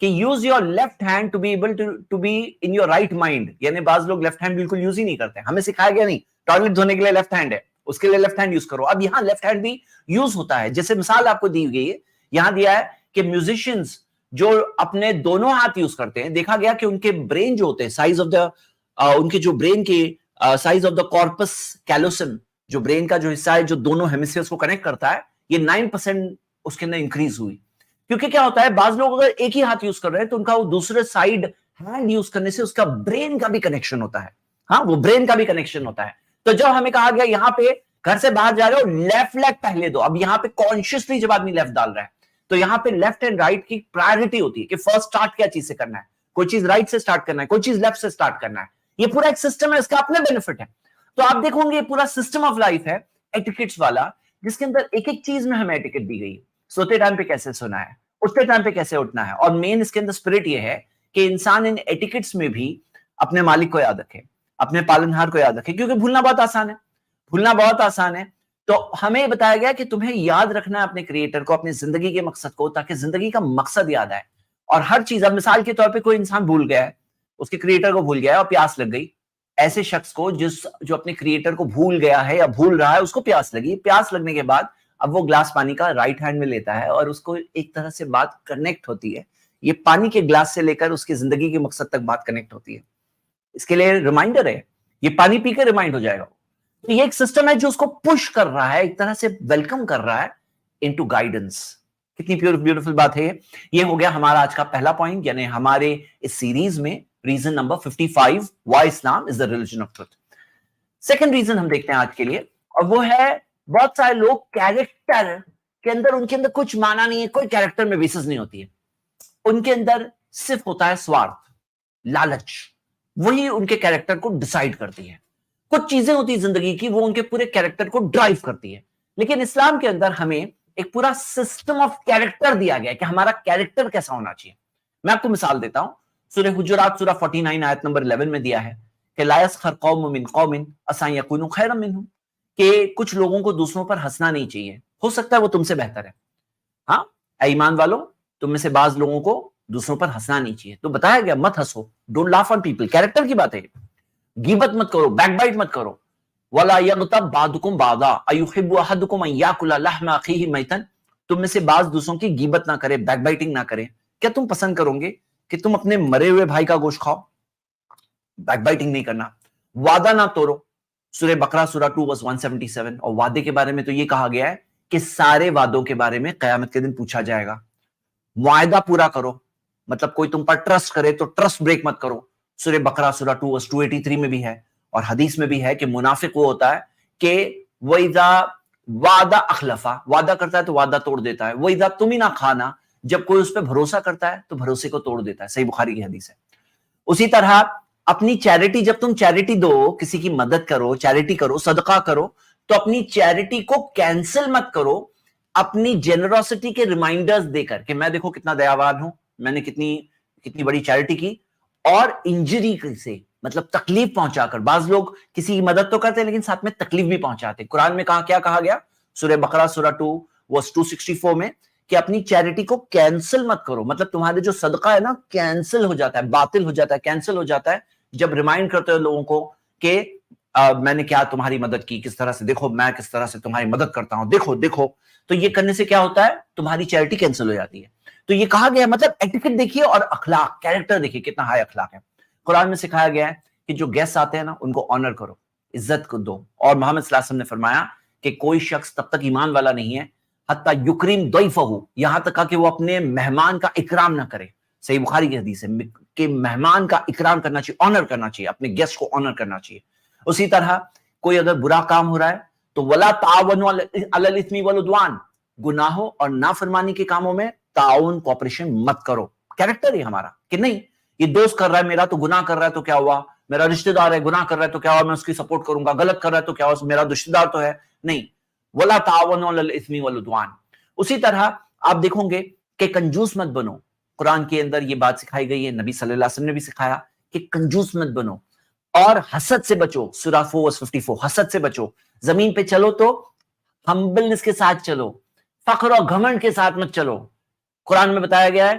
کہ use your left hand to be able to be in your right mind. یعنی بعض لوگ left hand بالکل یوز ہی نہیں کرتے, ہمیں سکھایا گیا نہیں, ٹوائلٹ دھونے کے لیے لیفٹ ہینڈ ہے, اس کے لیے لیفٹ ہینڈ یوز کرو. اب یہاں لیفٹ ہینڈ بھی یوز ہوتا ہے. جیسے مثال آپ کو دی گئی ہے, یہاں دیا ہے کہ میوزیشینز جو اپنے دونوں ہاتھ یوز کرتے ہیں, دیکھا گیا کہ ان کے برین جو ہوتے ہیں, سائز آف دا ان کے جو برین کے سائز آف دا کارپس کیلوسم, جو برین کا جو حصہ ہے جو دونوں ہیمیسفیئرز کو کنیکٹ کرتا ہے, یہ 9% اس کے اندر انکریز ہوئی. کیونکہ کیا ہوتا ہے, بعض لوگ اگر ایک ہی ہاتھ یوز کر رہے ہیں تو ان کا وہ دوسرے سائڈ ہینڈ یوز کرنے سے اس کا برین کا بھی کنیکشن ہوتا ہے. ہاں, وہ برین کا بھی کنیکشن ہوتا ہے. تو جب ہمیں کہا گیا یہاں پہ گھر سے باہر جا رہے ہو لیفٹ لیگ پہلے دو, اب یہاں پہ کانشیسلی جب آدمی لیفٹ ڈال رہا ہے تو یہاں پہ لیفٹ اینڈ رائٹ کی پرائرٹی ہوتی ہے کہ فرسٹ سٹارٹ کیا چیز سے کرنا ہے, کوئی چیز رائٹ سے سٹارٹ کرنا ہے, کوئی چیز لیفٹ سے سٹارٹ کرنا ہے. یہ پورا ایک سسٹم ہے, اس کا اپنے بینیفٹ ہے. تو آپ دیکھو گے یہ پورا سسٹم آف لائف ہے ایٹیکٹس والا, جس کے اندر ایک ایک چیز میں ہمیں ایٹیکٹ دی گئی ہے. سوتے ٹائم پہ کیسے سونا ہے, اٹھتے ٹائم پہ کیسے اٹھنا ہے, اور مین اس کے اندر اسپرٹ یہ ہے کہ انسان ان ایٹیکٹس میں بھی اپنے مالک کو یاد رکھے, اپنے پالنہار کو یاد رکھے, کیونکہ بھولنا بہت آسان ہے, بھولنا بہت آسان ہے. تو ہمیں بتایا گیا کہ تمہیں یاد رکھنا ہے اپنے کریٹر کو, اپنی زندگی کے مقصد کو, تاکہ زندگی کا مقصد یاد آئے. اور ہر چیز, اب مثال کے طور پہ کوئی انسان بھول گیا ہے, اس کے کریٹر کو بھول گیا ہے اور پیاس لگ گئی. ایسے شخص کو جو اپنے کریٹر کو بھول گیا ہے یا بھول رہا ہے, اس کو پیاس لگی. پیاس لگنے کے بعد اب وہ گلاس پانی کا رائٹ ہینڈ میں لیتا ہے اور اس کو ایک طرح سے بات کنیکٹ ہوتی ہے. یہ پانی کے گلاس سے لے کر اس کی زندگی کے مقصد تک بات کنیکٹ ہوتی ہے. اس کے لیے ریمائنڈر ہے, یہ پانی پی کے ریمائنڈ ہو جائے گا. تو یہ ایک سسٹم ہے جو اس کو پش کر رہا ہے, ایک طرح سے ویلکم کر رہا ہے انٹو گائیڈنس. کتنی بیوٹیفل بات ہے. یہ ہو گیا ہمارا آج کا پہلا پوائنٹ, یعنی ہمارے اس سیریز میں reason number 55, why Islam is the religion of truth. Second reason ہم دیکھتے ہیں آج کے لیے, اور وہ ہے بہت سارے لوگ کیریکٹر کے اندر کچھ مانا نہیں ہے, کوئی کیریکٹر میں بیسس نہیں ہوتی ہے. ان کے اندر صرف ہوتا ہے سوارتھ, لالچ, وہی ان کے کیریکٹر کو ڈیسائیڈ کرتی ہے. کچھ چیزیں ہوتی ہیں زندگی کی, وہ ان کے پورے کیریکٹر کو ڈرائیو کرتی ہے. لیکن اسلام کے اندر ہمیں ایک پورا سسٹم آف کیریکٹر دیا گیا کہ ہمارا کیریکٹر کیسا ہونا چاہیے. میں آپ کو مثال دیتا ہوں. سورہ حجرات سورہ 49 آیت نمبر 11 میں دیا ہے کہ لا يسخر قوم من قوم عسى ان يكونوا خيرا منهم, کہ کچھ لوگوں کو دوسروں پر ہنسنا نہیں چاہیے, ہو سکتا ہے وہ تم سے بہتر ہے. ہاں, اے ایمان والو, تم میں سے بعض لوگوں کو دوسروں پر ہنسنا نہیں چاہیے. تو بتایا گیا مت ہنسو, don't laugh on people. Character کی بات ہے, غیبت مت کرو, بیک بائٹ مت کرو. ولا یغتب بعضکم بعضا ایحب احدکم ان یاکل لحم اخیہ میتا, تم میں سے بعض دوسروں کی غیبت نہ کرے, بیک بائٹنگ نہ کرے. کیا تم پسند کرو گے کہ تم اپنے مرے ہوئے بھائی کا گوشت کھاؤ؟ بیک بائٹنگ نہیں کرنا. وعدہ نہ توڑو, سورہ بقرہ سورہ 2 verse 177. اور وعدے کے بارے میں تو یہ کہا گیا ہے کہ سارے وعدوں کے بارے میں قیامت کے دن پوچھا جائے گا. معاہدہ پورا کرو, مطلب کوئی تم پر ٹرسٹ کرے تو ٹرسٹ بریک مت کرو. سورہ بقرہ سورہ 2 verse 283 میں بھی ہے, اور حدیث میں بھی ہے کہ منافق وہ ہوتا ہے کہ وَإِذَا وعدہ اخلفا, وعدہ کرتا ہے تو وعدہ توڑ دیتا ہے. وَإِذَا تُمِنَ خَانَ, جب کوئی اس پہ بھروسہ کرتا ہے تو بھروسے کو توڑ دیتا ہے. صحیح بخاری کی حدیث ہے. اسی طرح اپنی چیریٹی, جب تم چیریٹی دو, کسی کی مدد کرو, چیریٹی کرو, صدقہ کرو, تو اپنی چیریٹی کو کینسل مت کرو اپنی جنروسٹی کے ریمائنڈرز دے کر کہ میں دیکھو کتنا دیاوان ہوں, میں نے کتنی بڑی چیریٹی کی, اور انجری سے, مطلب تکلیف پہنچا کر. بعض لوگ کسی کی مدد تو کرتے ہیں لیکن ساتھ میں تکلیف بھی پہنچاتے. قرآن میں کیا کہا گیا سورہ بقرہ سورہ 2 verse 264 میں کہ اپنی چیریٹی کو کینسل مت کرو. مطلب تمہارے جو صدقہ ہے نا کینسل ہو جاتا ہے, باطل ہو جاتا ہے, کینسل ہو جاتا ہے جب ریمائنڈ کرتے ہو لوگوں کو کہ میں نے کیا تمہاری مدد کی, کس طرح سے, دیکھو میں کس طرح سے تمہاری مدد کرتا ہوں, دیکھو. تو یہ کرنے سے کیا ہوتا ہے, تمہاری چیریٹی کینسل ہو جاتی ہے. تو یہ کہا گیا, مطلب ایٹیکٹ دیکھیے اور اخلاق, کیریکٹر دیکھیے کتنا ہائی اخلاق ہے. قرآن میں سکھایا گیا ہے کہ جو گیسٹ آتے ہیں نا ان کو آنر کرو, عزت کو دو. اور محمد صلی اللہ علیہ وسلم نے فرمایا کہ کوئی شخص تب تک ایمان والا نہیں ہے حتی یکرم ضیفہ, یہاں تک کہ وہ اپنے مہمان کا اکرام نہ کرے. صحیح بخاری کی حدیث ہے کہ مہمان کا اکرام کرنا چاہیے, آنر کرنا چاہیے, اپنے گیسٹ کو آنر کرنا چاہیے. اسی طرح کوئی اگر برا کام ہو رہا ہے تو ولا تعاونوا علی الاثم والعدوان, گناہوں اور نافرمانی کے کاموں میں تعاون, کوپریشن مت کرو. کیریکٹر ہے ہمارا کہ نہیں, یہ دوست کر رہا ہے میرا تو گناہ کر رہا ہے تو کیا ہوا, میرا رشتہ دار ہے گناہ کر رہا ہے تو کیا ہوا, میں اس کی سپورٹ کروں گا, غلط کر رہا ہے تو کیا ہوا, میرا رشتہ دار تو ہے نہیں. ولا تعاونوا علی الاثم والعدوان. اسی طرح آپ دیکھو گے کہ کنجوس مت بنو. قرآن کے اندر یہ بات سکھائی گئی ہے, نبی صلی اللہ علیہ وسلم نے بھی سکھایا کہ کنجوس مت بنو. اور حسد سے بچو, سورہ 4 verse 54, حسد سے بچو. زمین پہ چلو تو ہمبلنس کے ساتھ چلو, فخر اور گھمنڈ کے ساتھ مت چلو. قرآن میں بتایا گیا ہے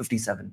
57,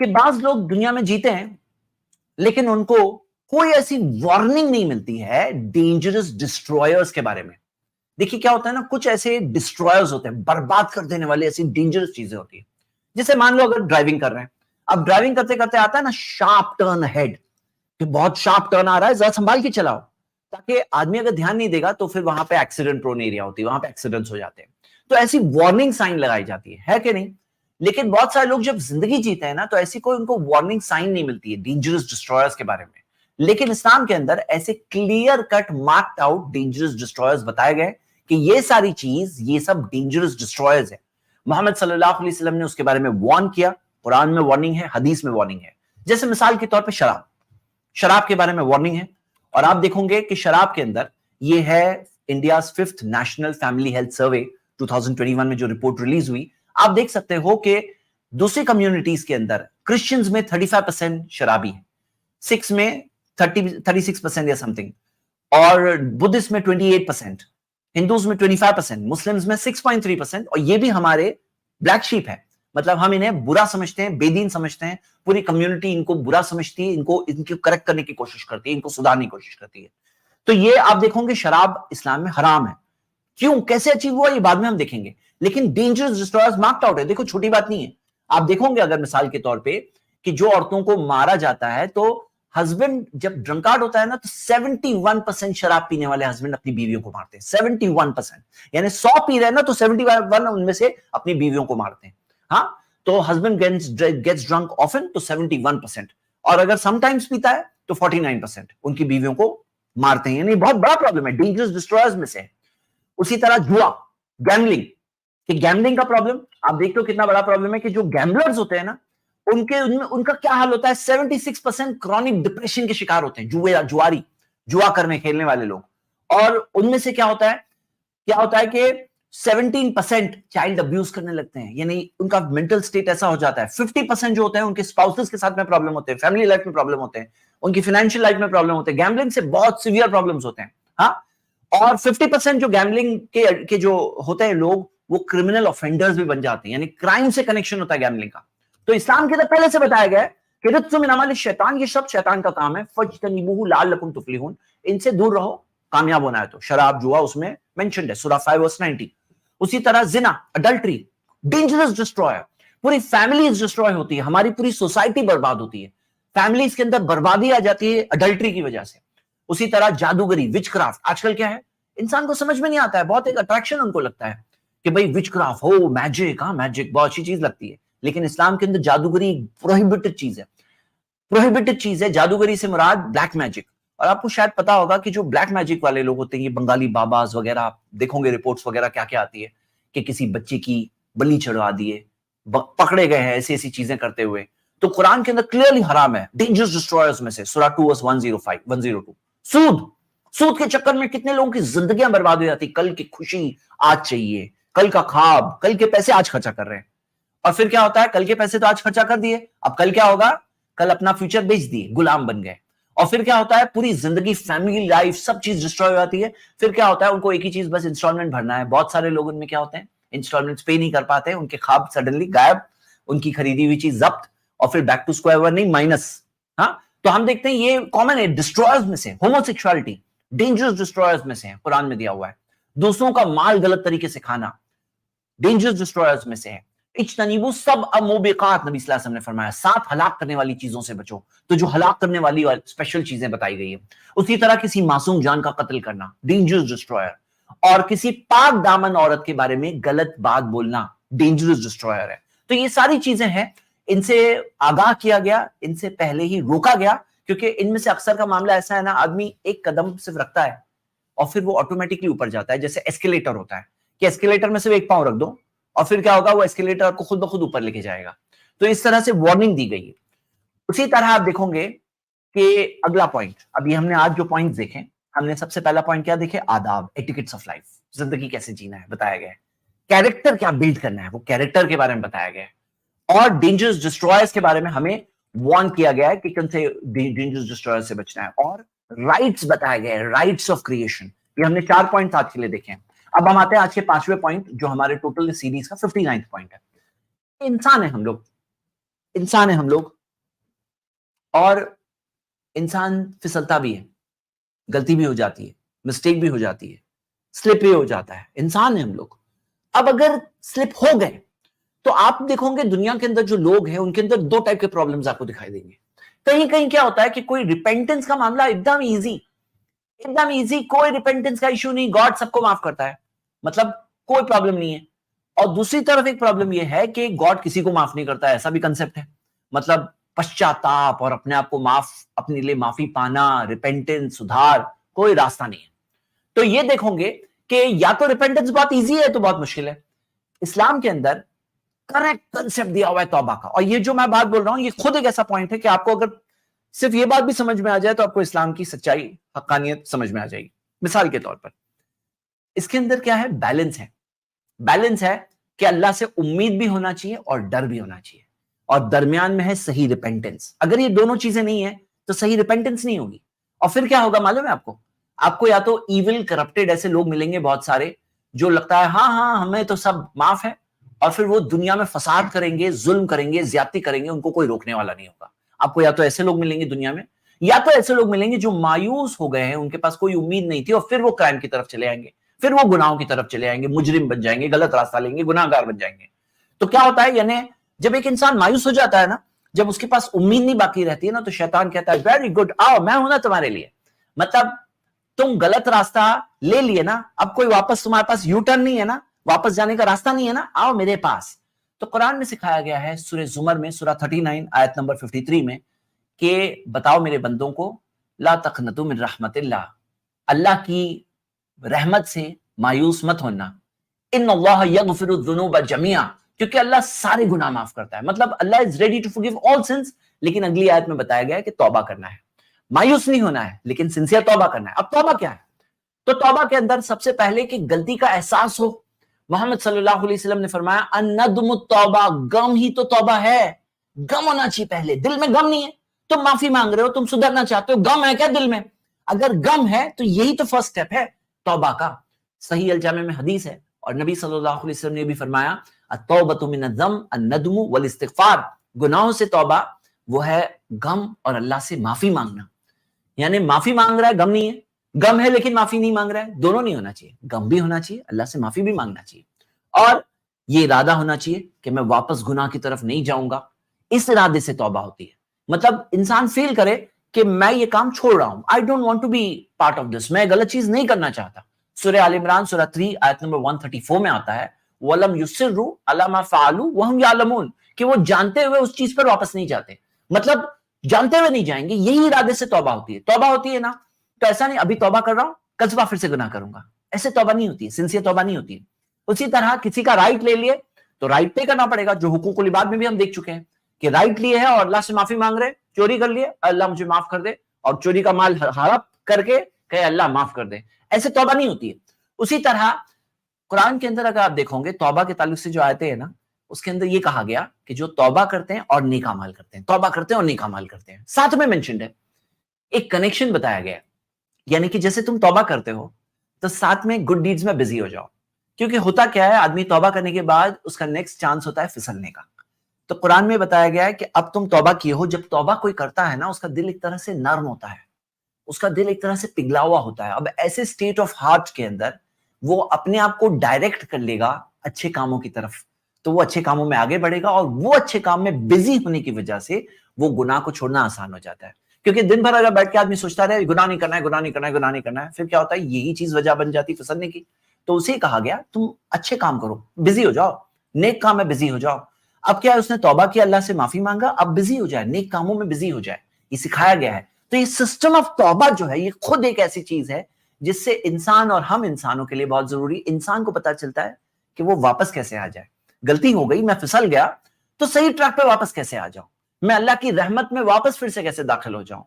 کہ بعض لوگ دنیا میں جیتے ہیں لیکن ان کو کوئی ایسی وارننگ نہیں ملتی ہے ڈینجرس ڈسٹرائرز کے بارے میں. دیکھیے کیا ہوتا ہے نا, کچھ ایسے ڈسٹرائرز ہوتے ہیں, برباد کر دینے والے ایسی ڈینجرس چیزیں ہوتی ہیں. جیسے مان لو اگر ڈرائیونگ کر رہے ہیں, اب ڈرائیونگ کرتے کرتے آتا ہے نا شارپ ٹرن ہیڈ, کہ بہت شارپ ٹرن آ رہا ہے, ذرا سنبھال کے چلاؤ, تاکہ آدمی اگر دھیان نہیں دے گا تو پھر وہاں پہ ایکسیڈنٹ پرون ایریا ہوتی ہے, وہاں پہ ایکسیڈنٹس ہو جاتے ہیں. تو ایسی وارننگ سائن لگائی جاتی ہے کہ نہیں. لیکن بہت سارے لوگ جب زندگی جیتے ہیں نا تو ایسی کوئی ان کو وارننگ سائن نہیں ملتی ہے ڈینجرس ڈسٹرائرز کے بارے میں. لیکن اسلام کے اندر ایسے clear cut marked out dangerous destroyers بتائے گئے کہ یہ ساری چیز, یہ سب ڈینجرس ڈسٹرائرز ہیں. محمد صلی اللہ علیہ وسلم نے اس کے بارے میں وارن کیا. قرآن میں وارننگ ہے, حدیث میں وارننگ ہے. جیسے مثال کے طور پہ شراب کے بارے میں وارننگ ہے. اور آپ دیکھو گے کہ شراب کے اندر یہ ہے India's 5th national family health survey 2021 میں جو رپورٹ ریلیز ہوئی. آپ دیکھ سکتے ہو کہ دوسری کمیونٹیز کے اندر کرسچنز میں 35% شرابی ہیں, سکس میں 36% یا سم تھنگ, اور بدھسٹ میں 28%, ہندوز میں 25%, مسلمز میں 6.3%, اور یہ بھی ہمارے بلیک شیپ ہے. مطلب ہم انہیں برا سمجھتے ہیں, بے دین سمجھتے ہیں, پوری کمیونٹی ان کو برا سمجھتی ہے, ان کو کریکٹ کرنے کی کوشش کرتی ہے, ان کو سدھارنے کی کوشش کرتی ہے. تو یہ آپ دیکھو گے شراب اسلام میں حرام ہے. کیوں, کیسے اچیو ہوا, یہ بعد میں ہم دیکھیں گے. لیکن ڈینجرس ڈسٹرائرز مارکڈ آؤٹ ہے. دیکھو چھوٹی بات نہیں ہے. آپ دیکھو گے اگر مثال کے طور پہ کہ جو عورتوں کو مارا جاتا ہے تو ہسبینڈ جب ڈرنکارڈ ہوتا ہے نا تو 71% شراب پینے والے ہسبینڈ اپنی بیویوں کو مارتے ہیں. 71%, یعنی 100 پی رہے ہیں نا تو 71 ان میں سے اپنی بیویوں کو مارتے ہیں. ہاں, تو ہسبینڈ گیٹس ڈرنک آفن تو 71%, اور اگر سم ٹائمز پیتا ہے تو 49% ان کی بیویوں کو مارتے ہیں. یعنی بہت بڑا پرابلم ہے, ڈینجرس ڈسٹرائرز میں سے. اسی طرح جوا, گیملنگ, کہ گیملنگ کا پرابلم آپ دیکھ لو کتنا بڑا پرابلم ہے کہ جو گیمبلرز ہوتے ہیں نا ان کا کیا حال ہوتا ہے, 76% کرونک ڈپریشن کے شکار ہوتے ہیں, جواری, جوا کرنے کھیلنے والے لوگ. اور ان میں سے کیا ہوتا ہے کہ 17% چائلڈ ابیوز کرنے لگتے ہیں, یعنی ان کا مینٹل سٹیٹ ایسا ہو جاتا ہے. 50% جو ہوتے ہیں ان کے اسپاؤسز کے ساتھ میں پرابلم ہوتے ہیں, فیملی لائف میں پرابلم ہوتے ہیں, ان کی فائنینشیل لائف میں پرابلم ہوتے ہیں. گیمبلنگ سے بہت سیویئر پرابلمز ہوتے ہیں. ہاں, اور 50% جو گیمبلنگ کے جو ہوتے ہیں لوگ وہ کرمنل آفینڈرز بھی بن جاتے ہیں, یعنی کرائم سے کنیکشن ہوتا ہے گیمبلنگ کا. تو اسلام کے اندر پہلے سے بتایا گیا ہے کہ رجس من عمل الشیطان, یہ سب شیطان کا کام ہے. فاجتنبوہ لعلکم تفلحون, ان سے دور رہو کامیاب ہونا ہے. تو شراب, جوا اس میں مینشنڈ ہے, سورہ 5 verse 90. اسی طرح زنا, اڈلٹری, ڈینجرس ڈسٹرائر, پوری فیملیز ڈسٹرائے ہوتی ہے, ہماری پوری سوسائٹی برباد ہوتی ہے, فیملیز کے اندر بربادی آ جاتی ہے اڈلٹری کی وجہ سے. اسی طرح جادوگری, وچ کرافٹ, آج کل کیا ہے انسان کو سمجھ میں نہیں آتا ہے, بہت ایک اٹریکشن ان کو لگتا ہے کہ بھئی وچ کرافٹ ہو, میجک, ہاں میجک بہت اچھی چیز لگتی ہے. لیکن اسلام کے اندر جادوگری پروہیبٹڈ چیز ہے, پروہیبٹڈ چیز ہے. جادوگری سے مراد بلیک میجک. اور آپ کو شاید پتا ہوگا کہ جو بلیک میجک والے لوگ ہوتے ہیں, یہ بنگالی باباز وغیرہ, آپ دیکھو گے رپورٹس وغیرہ کیا کیا آتی ہے کہ کسی بچے کی بلی چڑھوا دیے, پکڑے گئے ہیں ایسی ایسی چیزیں کرتے ہوئے. تو قرآن کے اندر کلیئرلی حرام ہے. ڈینجرس ڈسٹرائرز میں سے سورہ 2 verse 102. سود کے چکر میں کتنے لوگوں کی زندگیاں برباد ہو جاتی. کل کی خوشی آج چاہیے, کل کا خواب, کل کے پیسے آج خرچہ کر رہے ہیں. اور پھر کیا ہوتا ہے, کل کے پیسے تو آج خرچہ کر دیے, اب کل کیا ہوگا, کل اپنا فیوچر بیچ دیے, غلام بن گئے. اور پھر کیا ہوتا ہے, پوری زندگی, فیملی لائف, سب چیز ڈسٹرائے ہو جاتی ہے. پھر کیا ہوتا ہے, ان کو ایک ہی چیز بس انسٹالمنٹ بھرنا ہے. بہت سارے لوگ ان میں کیا ہوتے ہیں, انسٹالمنٹ پے نہیں کر پاتے, ان کے خواب سڈنلی غائب, ان کی خریدی ہوئی چیز ضبط, اور پھر بیک ٹو اسکوائر ون, نہیں مائنس. ہاں, تو ہم دیکھتے ہیں یہ کامن ہے. ڈسٹرائرز میں سے ہومو سیکشوالٹی ڈینجرس ڈسٹرائرز میں سے ہے, قرآن میں دیا ہوا ہے. دوسروں کا مال غلط طریقے سے کھانا ڈینجرس ڈسٹرائرز میں سے ہے. اجتنبوا سبع موبقات, نبی صلی اللہ علیہ وسلم نے فرمایا 7 ہلاک کرنے والی چیزوں سے بچو. تو جو ہلاک کرنے والی اسپیشل چیزیں بتائی گئی ہے. اسی طرح کسی معصوم جان کا قتل کرنا ڈینجرس ڈسٹرائر, اور کسی پاک دامن عورت کے بارے میں غلط بات بولنا ڈینجرس ڈسٹرائر ہے. تو یہ ساری چیزیں ہیں, ان سے آگاہ کیا گیا, ان سے پہلے ہی روکا گیا, کیونکہ ان میں سے اکثر کا معاملہ ایسا ہے نا, آدمی ایک قدم صرف رکھتا ہے اور پھر وہ آٹومیٹکلی اوپر جاتا ہے. جیسے ایسکیلیٹر ہوتا ہے کہ ایسکیلیٹر میں صرف ایک پاؤں رکھ دو اور پھر کیا ہوگا, وہ ایسکیلیٹر کو خود بخود اوپر لے کے جائے گا. تو اس طرح سے وارننگ دی گئی ہے. اسی طرح آپ دیکھو گے کہ اگلا پوائنٹ, ابھی ہم نے آج جو پوائنٹ دیکھے, ہم نے سب سے پہلا پوائنٹ کیا دیکھے, آداب, ایٹیکٹس آف لائف, زندگی کیسے جینا ہے بتایا گیا ہے. کیریکٹر کیا بلڈ کرنا ہے, وہ کیریکٹر کے بارے میں بتایا گیا ہے. اور ڈینجرس ڈسٹرائرز کے بارے میں ہمیں وارن کیا گیا ہے کہ کن سے ڈینجرس ڈسٹرائرز سے بچنا ہے. اور رائٹس بتایا گیا ہے, رائٹس آف کریشن. یہ ہم نے 4 پوائنٹ آج کے لیے دیکھے ہیں. اب ہم آتے ہیں آج کے 5ویں پوائنٹ, جو ہمارے ٹوٹل سیریز کا 59 پوائنٹ ہے. انسان ہے ہم لوگ, اور انسان پھسلتا بھی ہے, غلطی بھی ہو جاتی ہے, مسٹیک بھی ہو جاتی ہے, سلپ بھی ہو جاتا ہے, انسان ہیں ہم لوگ. اب اگر سلپ ہو گئے تو آپ دیکھو گے دنیا کے اندر جو لوگ ہیں ان کے اندر دو ٹائپ کے پرابلمز آپ کو دکھائی دیں گے. کہیں کہیں کیا ہوتا ہے کہ کوئی ریپینٹنس کا معاملہ ایک دم ایزی, کوئی ریپینٹنس کا ایشو نہیں, گاڈ سب کو معاف کرتا ہے, مطلب کوئی پرابلم نہیں ہے. اور دوسری طرف ایک پرابلم یہ ہے کہ گاڈ کسی کو معاف نہیں کرتا, ایسا بھی کنسپٹ ہے. مطلب پشچاتاپ اور اپنے آپ کو اپنے لیے معافی پانا, ریپینٹنس, سدھار, کوئی راستہ نہیں ہے. تو یہ دیکھو گے کہ یا تو ریپینٹنس بہت ایزی ہے تو بہت مشکل ہے. اسلام کے اندر کریکٹ کنسپٹ دیا ہوا ہے توبہ کا, اور یہ جو میں بات بول رہا ہوں یہ خود ایک ایسا پوائنٹ ہے کہ آپ کو اگر صرف یہ بات بھی سمجھ میں آ جائے تو آپ کو اسلام کی سچائی, حقانیت سمجھ میں آ جائے گی. مثال کے طور پر اس کے اندر کیا ہے, بیلنس ہے کہ اللہ سے امید بھی ہونا چاہیے اور ڈر بھی ہونا چاہیے, اور درمیان میں ہے صحیح ریپینٹنس. اگر یہ دونوں چیزیں نہیں ہیں تو صحیح ریپینٹنس نہیں ہوگی. اور پھر کیا ہوگا معلوم ہے آپ کو یا تو ایول کرپٹڈ ایسے لوگ ملیں گے بہت سارے, جو لگتا ہے ہاں ہمیں تو سب معاف ہے, اور پھر وہ دنیا میں فساد کریں گے, ظلم کریں گے, زیادتی کریں گے, ان کو کوئی روکنے والا نہیں ہوگا. آپ کو یا تو ایسے لوگ ملیں گے دنیا میں, یا تو ایسے لوگ ملیں گے جو مایوس ہو گئے ہیں, ان کے پاس کوئی امید نہیں تھی, اور پھر وہ کرائم کی طرف چلے آئیں گے, پھر وہ گناہوں کی طرف چلے آئیں گے, مجرم بن جائیں گے, غلط راستہ لیں گے, گناہ گار بن جائیں گے. تو کیا ہوتا ہے, یعنی جب ایک انسان مایوس ہو جاتا ہے نا, جب اس کے پاس امید نہیں باقی رہتی ہے نا, تو شیطان کہتا ہے ویری گڈ, آؤ میں ہوں نا تمہارے لیے. مطلب تم غلط راستہ لے لیے نا, اب کوئی واپس تمہارے پاس یو ٹرن نہیں ہے نا, واپس جانے کا راستہ نہیں ہے نا, آؤ میرے پاس. تو قرآن میں سکھایا گیا ہے سورہ زمر میں سورہ 39 آیت نمبر 53 میں کہ بتاؤ میرے بندوں کو, لا تقنطوا من رحمت اللہ, اللہ کی رحمت سے مایوس مت ہونا, ان اللہ یغفر الذنوب جميعا, کیونکہ اللہ سارے گناہ معاف کرتا ہے. مطلب Allah is ready to forgive all sins, لیکن اگلی آیت میں بتایا گیا ہے کہ توبہ کرنا ہے, مایوس نہیں ہونا ہے, لیکن سنسیئر توبہ کرنا ہے. اب توبہ کیا ہے؟ تو توبہ کے اندر سب سے پہلے کہ غلطی کا احساس ہو. محمد صلی اللہ علیہ وسلم نے فرمایا الندم التوبہ, غم ہی تو توبہ ہے. غم ہونا چاہیے پہلے, دل میں غم نہیں ہے, تم معافی مانگ رہے ہو, تم سدھرنا چاہتے ہو, غم ہے کیا دل میں؟ اگر غم ہے تو یہی تو فرسٹ سٹیپ ہے توبہ کا. صحیح الجامع میں حدیث ہے, اور نبی صلی اللہ علیہ وسلم نے بھی فرمایا التوبۃ من الذنب الندم والاستغفار, گناہوں سے توبہ وہ ہے غم اور اللہ سے معافی مانگنا. یعنی معافی مانگ رہا ہے, غم نہیں ہے, غم ہے لیکن معافی نہیں مانگ رہا ہے, دونوں نہیں ہونا چاہیے, غم بھی ہونا چاہیے, اللہ سے معافی بھی مانگنا چاہیے, اور یہ ارادہ ہونا چاہیے کہ میں واپس گناہ کی طرف نہیں جاؤں گا. اس ارادے سے توبہ ہوتی ہے. مطلب انسان فیل کرے کہ میں یہ کام چھوڑ رہا ہوں, I don't want to be part of this, میں غلط چیز نہیں کرنا چاہتا. سورہ آل عمران سورہ 3 آیت نمبر 134 میں آتا ہے وَلَمْ يُصِرُّوا عَلَى مَا فَعَلُوا وَهُمْ يَعْلَمُونَ, کہ وہ جانتے ہوئے اس چیز پر واپس نہیں جاتے. مطلب جانتے ہوئے نہیں جائیں گے, یہی ارادے سے توبہ ہوتی ہے. توبہ ہوتی ہے نا, تو ایسا نہیں ابھی توبہ کر رہا ہوں کل صبح پھر سے گناہ کروں گا, ایسے توبہ نہیں ہوتی ہے, سنسیئر توبہ نہیں ہوتی ہے. اسی طرح کسی کا رائٹ لے لیے تو رائٹ پے کرنا پڑے گا, جو حقوق العباد میں بھی ہم دیکھ چکے ہیں کہ رائٹ لیے ہے اور اللہ سے معافی مانگ رہے, چوری کر لیے, اللہ مجھے معاف کر دے, اور چوری کا مال ہڑپ کر کے کہ اللہ معاف کر دے, ایسے توبہ نہیں ہوتی ہے. اسی طرح قرآن کے اندر اگر آپ دیکھو گے توبہ کے تعلق سے جو آیتیں ہیں نا, اس کے اندر یہ کہا گیا کہ جو توبہ کرتے ہیں اور نیک اعمال کرتے ہیں, توبہ کرتے ہیں اور نیک اعمال کرتے ہیں, ساتھ میں مینشنڈ ہے. ایک کنیکشن بتایا گیا, یعنی کہ جیسے تم توبہ کرتے ہو تو ساتھ میں گڈ ڈیڈز میں بزی ہو جاؤ, کیونکہ ہوتا کیا ہے, آدمی توبہ کرنے کے بعد اس کا نیکسٹ چانس ہوتا ہے پھسلنے کا. تو قرآن میں بتایا گیا ہے کہ اب تم توبہ کیے ہو, جب توبہ کوئی کرتا ہے نا, اس کا دل ایک طرح سے نرم ہوتا ہے, اس کا دل ایک طرح سے پگھلا ہوا ہوتا ہے. اب ایسے سٹیٹ آف ہارٹ کے اندر وہ اپنے آپ کو ڈائریکٹ کر لے گا اچھے کاموں کی طرف, تو وہ اچھے کاموں میں آگے بڑھے گا, اور وہ اچھے کام میں بزی ہونے کی وجہ سے وہ گناہ کو چھوڑنا آسان ہو جاتا ہے. کیونکہ دن بھر اگر بیٹھ کے آدمی سوچتا رہے گناہ نہیں کرنا ہے, گناہ نہیں کرنا ہے, گناہ نہیں کرنا ہے, پھر کیا ہوتا ہے, یہی چیز وجہ بن جاتی پھسلنے کی. تو اسے کہا گیا تم اچھے کام کرو, بزی ہو جاؤ, نیک کام میں بزی ہو جاؤ. اب کیا ہے, اس نے توبہ کی, اللہ سے معافی مانگا, اب بزی ہو جائے, نیک کاموں میں بزی ہو جائے, یہ سکھایا گیا ہے. تو یہ سسٹم آف توبہ جو ہے یہ خود ایک ایسی چیز ہے جس سے انسان اور ہم انسانوں کے لیے بہت ضروری, انسان کو پتا چلتا ہے کہ وہ واپس کیسے آ جائے. غلطی ہو گئی, میں پھسل گیا, تو صحیح ٹریک پہ واپس کیسے آ جاؤں, میں اللہ کی رحمت میں واپس پھر سے کیسے داخل ہو جاؤں.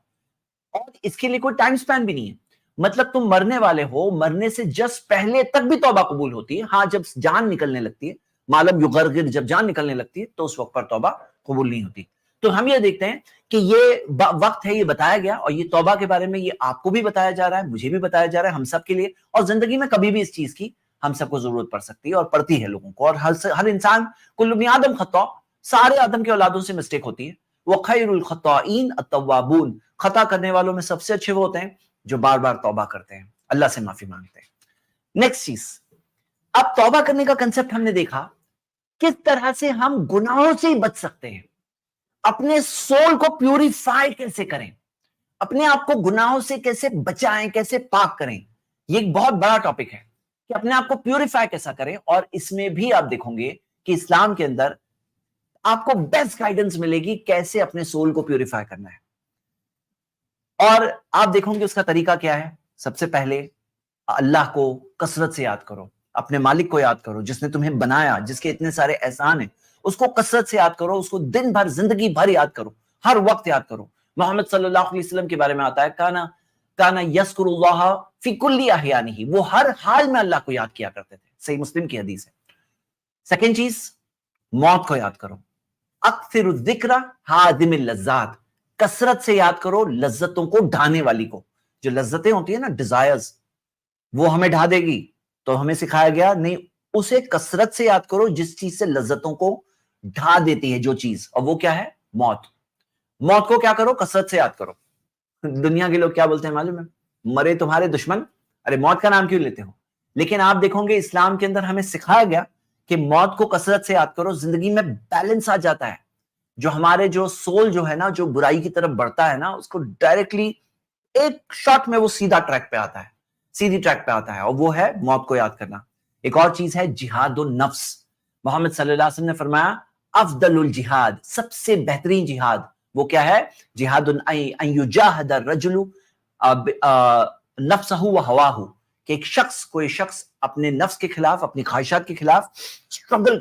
اور اس کے لیے کوئی ٹائم سپین بھی نہیں ہے. مطلب تم مرنے والے ہو, مرنے سے جسٹ پہلے تک بھی توبہ قبول ہوتی ہے. ہاں جب جان نکلنے لگتی ہے, معلوم یغرغر, جب جان نکلنے لگتی ہے تو اس وقت پر توبہ قبول نہیں ہوتی. تو ہم یہ دیکھتے ہیں کہ یہ وقت ہے, یہ بتایا گیا, اور یہ توبہ کے بارے میں یہ آپ کو بھی بتایا جا رہا ہے, مجھے بھی بتایا جا رہا ہے, ہم سب کے لیے. اور زندگی میں کبھی بھی اس چیز کی ہم سب کو ضرورت پڑ سکتی ہے, اور پڑتی ہے لوگوں کو. اور ہر انسان کل ابن آدم خطا, سارے آدم کے اولادوں سے مسٹیک ہوتی ہے. وَخَيْرُ الْخَطَّائِينَ التَّوَّابُونَ، خطا کرنے والوں میں سب سے اچھے وہ ہوتے ہیں جو بار بار توبہ کرتے ہیں، اللہ سے معافی مانگتے ہیں۔ نیکسٹ چیز، اب توبہ کرنے کا کنسپٹ ہم نے دیکھا، کس طرح سے ہم گناہوں سے ہی بچ سکتے ہیں، اپنے سول کو پیوریفائی کیسے کریں، اپنے آپ کو گناہوں سے کیسے بچائیں، کیسے پاک کریں۔ یہ ایک بہت بڑا ٹاپک ہے کہ اپنے آپ کو پیوریفائی کیسا کریں، اور اس میں بھی آپ دیکھو گے کہ اسلام کے اندر آپ کو بیسٹ گائیڈنس ملے گی کیسے اپنے سول کو پیوریفائی کرنا ہے۔ اور آپ دیکھو گے اس کا طریقہ کیا ہے۔ سب سے پہلے اللہ کو کثرت سے یاد کرو، اپنے مالک کو یاد کرو جس نے تمہیں بنایا، جس کے اتنے سارے احسان ہیں، اس کو کثرت سے یاد کرو، اس کو دن بھر زندگی بھر یاد کرو، ہر وقت یاد کرو۔ محمد صلی اللہ علیہ وسلم کے بارے میں آتا ہے کانا یذکر اللہ فی کل احیانہ، وہ ہر حال میں اللہ کو یاد کیا کرتے تھے، صحیح مسلم کی حدیث ہے۔ سیکنڈ چیز، موت کو یاد کرو، اکثر الذکر ہادم اللذات، کثرت سے یاد کرو لذتوں کو ڈھانے والی کو۔ جو لذتیں ہوتی ہیں نا، ڈیزائرز، وہ ہمیں ڈھا دے گی، تو ہمیں سکھایا گیا نہیں، اسے کثرت سے یاد کرو جس چیز سے لذتوں کو ڈھا دیتی ہے جو چیز، اور وہ کیا ہے؟ موت۔ موت کو کیا کرو؟ کثرت سے یاد کرو۔ دنیا کے لوگ کیا بولتے ہیں معلوم ہے؟ مرے تمہارے دشمن، ارے موت کا نام کیوں لیتے ہو؟ لیکن آپ دیکھو گے اسلام کے اندر ہمیں سکھایا گیا کہ موت کو کثرت سے یاد کرو، زندگی میں بیلنس آ جاتا ہے۔ جو ہمارے جو سول جو ہے نا، جو برائی کی طرف بڑھتا ہے نا، اس کو ڈائریکٹلی ایک شاٹ میں وہ سیدھا ٹریک پہ آتا ہے، سیدھی ٹریک پہ آتا ہے، اور وہ ہے موت کو یاد کرنا۔ ایک اور چیز ہے جہاد النفس۔ محمد صلی اللہ علیہ وسلم نے فرمایا افضل الجہاد، سب سے بہترین جہاد وہ کیا ہے؟ جہاد ان یجاہد الرجل نفسہ و ہواہ، کہ ایک شخص، کوئی شخص اپنے نفس کے خلاف، اپنی خواہشات کے خلاف اسٹرگل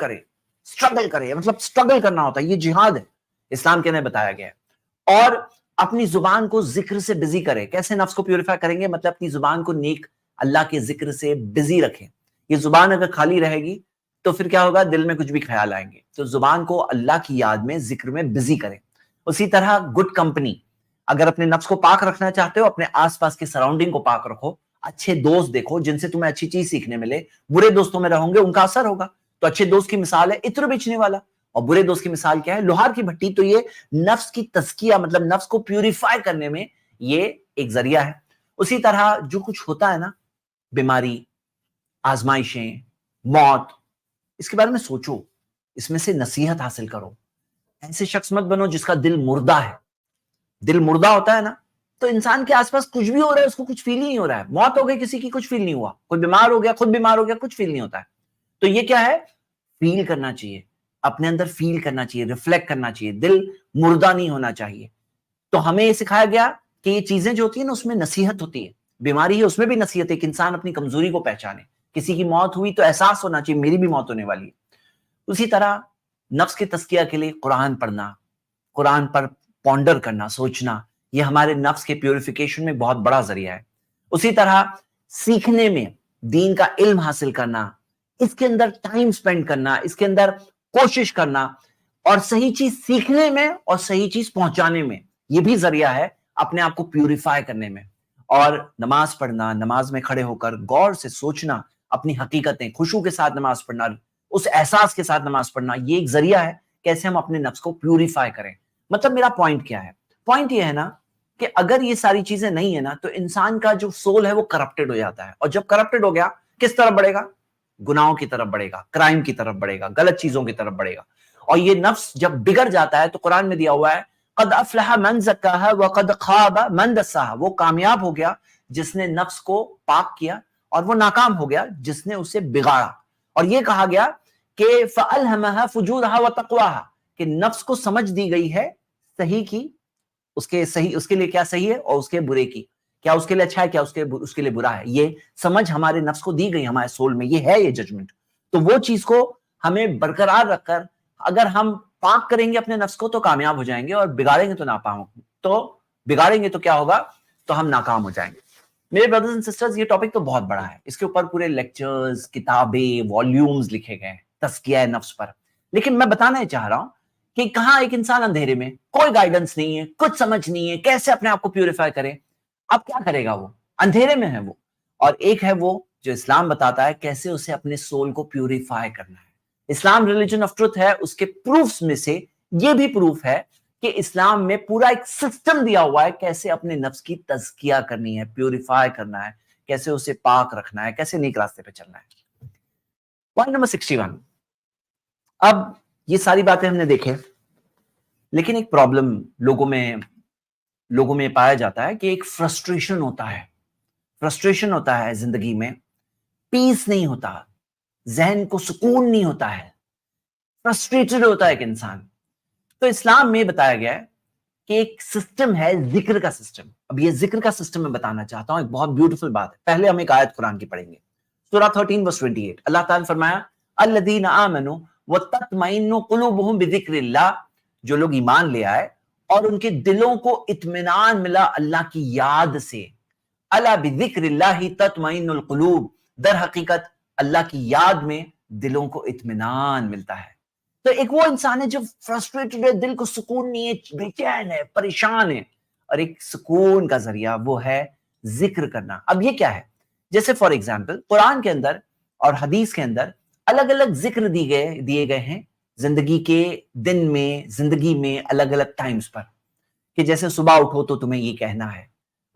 کرے، مطلب اسٹرگل کرنا ہوتا ہے، یہ جہاد ہے، اسلام کے اندر بتایا گیا ہے۔ اور اپنی زبان کو ذکر سے بزی کرے۔ کیسے نفس کو پیوریفائی کریں گے؟ مطلب اپنی زبان کو نیک اللہ کے ذکر سے بزی رکھیں۔ یہ زبان اگر خالی رہے گی تو پھر کیا ہوگا؟ دل میں کچھ بھی خیال آئیں گے۔ تو زبان کو اللہ کی یاد میں، ذکر میں بزی کریں۔ اسی طرح گڈ کمپنی، اگر اپنے نفس کو پاک رکھنا چاہتے ہو، اپنے آس پاس کے سراؤنڈنگ کو پاک رکھو، اچھے دوست دیکھو جن سے تمہیں اچھی چیز سیکھنے ملے۔ برے دوستوں میں رہوں گے ان کا اثر ہوگا۔ تو اچھے دوست کی مثال ہے عطر بیچنے والا، اور برے دوست کی مثال کیا ہے؟ لوہار کی بھٹی۔ تو یہ نفس کی تزکیہ، مطلب نفس کو پیوریفائی کرنے میں یہ ایک ذریعہ ہے۔ اسی طرح جو کچھ ہوتا ہے نا، بیماری، آزمائشیں، موت، اس کے بارے میں سوچو، اس میں سے نصیحت حاصل کرو۔ ایسے شخص مت بنو جس کا دل مردہ ہے۔ دل مردہ ہوتا ہے نا، تو انسان کے آس پاس کچھ بھی ہو رہا ہے اس کو کچھ فیل ہی نہیں ہو رہا ہے۔ موت ہو گئی کسی کی، کچھ فیل نہیں ہوا۔ کوئی بیمار ہو گیا، خود بیمار ہو گیا، کچھ فیل نہیں ہوتا ہے۔ تو یہ کیا ہے؟ فیل کرنا چاہیے، اپنے اندر فیل کرنا چاہیے، ریفلیکٹ کرنا چاہیے، دل مردہ نہیں ہونا چاہیے۔ تو ہمیں یہ سکھایا گیا کہ یہ چیزیں جو ہوتی ہیں نا، اس میں نصیحت ہوتی ہے۔ بیماری ہے، اس میں بھی نصیحت ہے کہ انسان اپنی کمزوری کو پہچانے۔ کسی کی موت ہوئی تو احساس ہونا چاہیے میری بھی موت ہونے والی ہے۔ اسی طرح نفس کے تزکیہ کے لیے قرآن پڑھنا، قرآن پر پونڈر کرنا، سوچنا، یہ ہمارے نفس کے پیوریفیکیشن میں بہت بڑا ذریعہ ہے۔ اسی طرح سیکھنے میں، دین کا علم حاصل کرنا، اس کے اندر ٹائم سپینڈ کرنا، اس کے اندر کوشش کرنا، اور صحیح چیز سیکھنے میں اور صحیح چیز پہنچانے میں، یہ بھی ذریعہ ہے اپنے آپ کو پیوریفائی کرنے میں۔ اور نماز پڑھنا، نماز میں کھڑے ہو کر غور سے سوچنا اپنی حقیقتیں، خشوع کے ساتھ نماز پڑھنا، اس احساس کے ساتھ نماز پڑھنا، یہ ایک ذریعہ ہے کیسے ہم اپنے نفس کو پیوریفائی کریں۔ مطلب میرا پوائنٹ کیا ہے؟ پوائنٹ یہ ہے نا کہ اگر یہ ساری چیزیں نہیں ہے نا، تو انسان کا جو سول ہے وہ کرپٹڈ ہو جاتا ہے، اور جب کرپٹڈ ہو گیا کس طرف بڑھے گا؟ گناہوں کی طرف بڑھے گا، کرائم کی طرف بڑھے گا، غلط چیزوں کی طرف بڑھے گا۔ اور یہ نفس جب بگڑ جاتا ہے تو قرآن میں دیا ہوا ہے قد افلح من زکاها وقد خاب من دساها، وہ کامیاب ہو گیا جس نے نفس کو پاک کیا، اور وہ ناکام ہو گیا جس نے اسے بگاڑا۔ اور یہ کہا گیا کہ فَأَلْهَمَهَا فُجُورَهَا وَتَقْوَاهَا، کہ نفس کو سمجھ دی گئی ہے صحیح کی، اس کے لیے کیا صحیح ہے اور اس کے برے کی، کیا اس کے لیے اچھا ہے، کیا اس کے لیے برا ہے۔ یہ سمجھ ہمارے نفس کو دی گئی، ہمارے سول میں یہ ہے، یہ ججمنٹ۔ تو وہ چیز کو ہمیں برقرار رکھ کر اگر ہم پاک کریں گے اپنے نفس کو تو کامیاب ہو جائیں گے، اور بگاڑیں گے تو بگاڑیں گے تو کیا ہوگا؟ تو ہم ناکام ہو جائیں گے۔ میرے بردرز اینڈ سسٹرز، یہ ٹاپک تو بہت بڑا ہے، اس کے اوپر پورے لیکچرز، کتابیں، والیومز لکھے گئے ہیں تزکیہ نفس پر۔ لیکن میں بتانا یہ چاہ رہا ہوں کہ کہاں ایک انسان اندھیرے میں، کوئی گائیڈنس نہیں ہے، کچھ سمجھ نہیں ہے، کیسے اپنے آپ کو پیوریفائی کرے، اب کیا کرے گا؟ وہ اندھیرے میں ہے وہ۔ اور ایک ہے وہ جو اسلام بتاتا ہے کیسے اسے اپنے سول کو پیوریفائی کرنا ہے۔ اسلام ریلیجن آف ٹروتھ ہے، اس کے پروفز میں سے یہ بھی پروف ہے کہ اسلام میں پورا ایک سسٹم دیا ہوا ہے کیسے اپنے نفس کی تزکیہ کرنی ہے, پیوریفائی کرنا ہے, کیسے اسے پاک رکھنا ہے, کیسے نیک راستے پہ چلنا ہے. Point number 61. اب یہ ساری باتیں ہم نے دیکھے, لیکن ایک پرابلم لوگوں میں پایا جاتا ہے کہ ایک فرسٹریشن ہوتا ہے زندگی میں, پیس نہیں ہوتا, ذہن کو سکون نہیں ہوتا ہے, فرسٹریٹڈ ہوتا ہے ایک انسان. تو اسلام میں بتایا گیا ہے کہ ایک سسٹم ہے ذکر کا سسٹم. اب یہ ذکر کا سسٹم میں بتانا چاہتا ہوں, ایک بہت بیوٹیفل بات ہے. پہلے ہم ایک آیت قرآن کی پڑھیں گے, سورہ 13 verse 28. اللہ تعالیٰ نے فرمایا الذین آمنوا وتطمئن قلوبہم بذکر اللہ, جو لوگ ایمان لے آئے اور ان کے دلوں کو اطمینان ملا اللہ کی یاد سے. الا بذکر اللہ تطمئن القلوب, در حقیقت اللہ کی یاد میں دلوں کو اطمینان ملتا ہے. تو ایک وہ انسان ہے جو فرسٹریٹڈ ہے, دل کو سکون نہیں ہے, بے چین ہے, پریشان ہے, اور ایک سکون کا ذریعہ وہ ہے ذکر کرنا. اب یہ کیا ہے, جیسے فار ایگزامپل قرآن کے اندر اور حدیث کے اندر الگ الگ ذکر دیے گئے ہیں زندگی کے دن میں, زندگی میں الگ الگ ٹائمز پر, کہ جیسے صبح اٹھو تو تمہیں یہ کہنا ہے,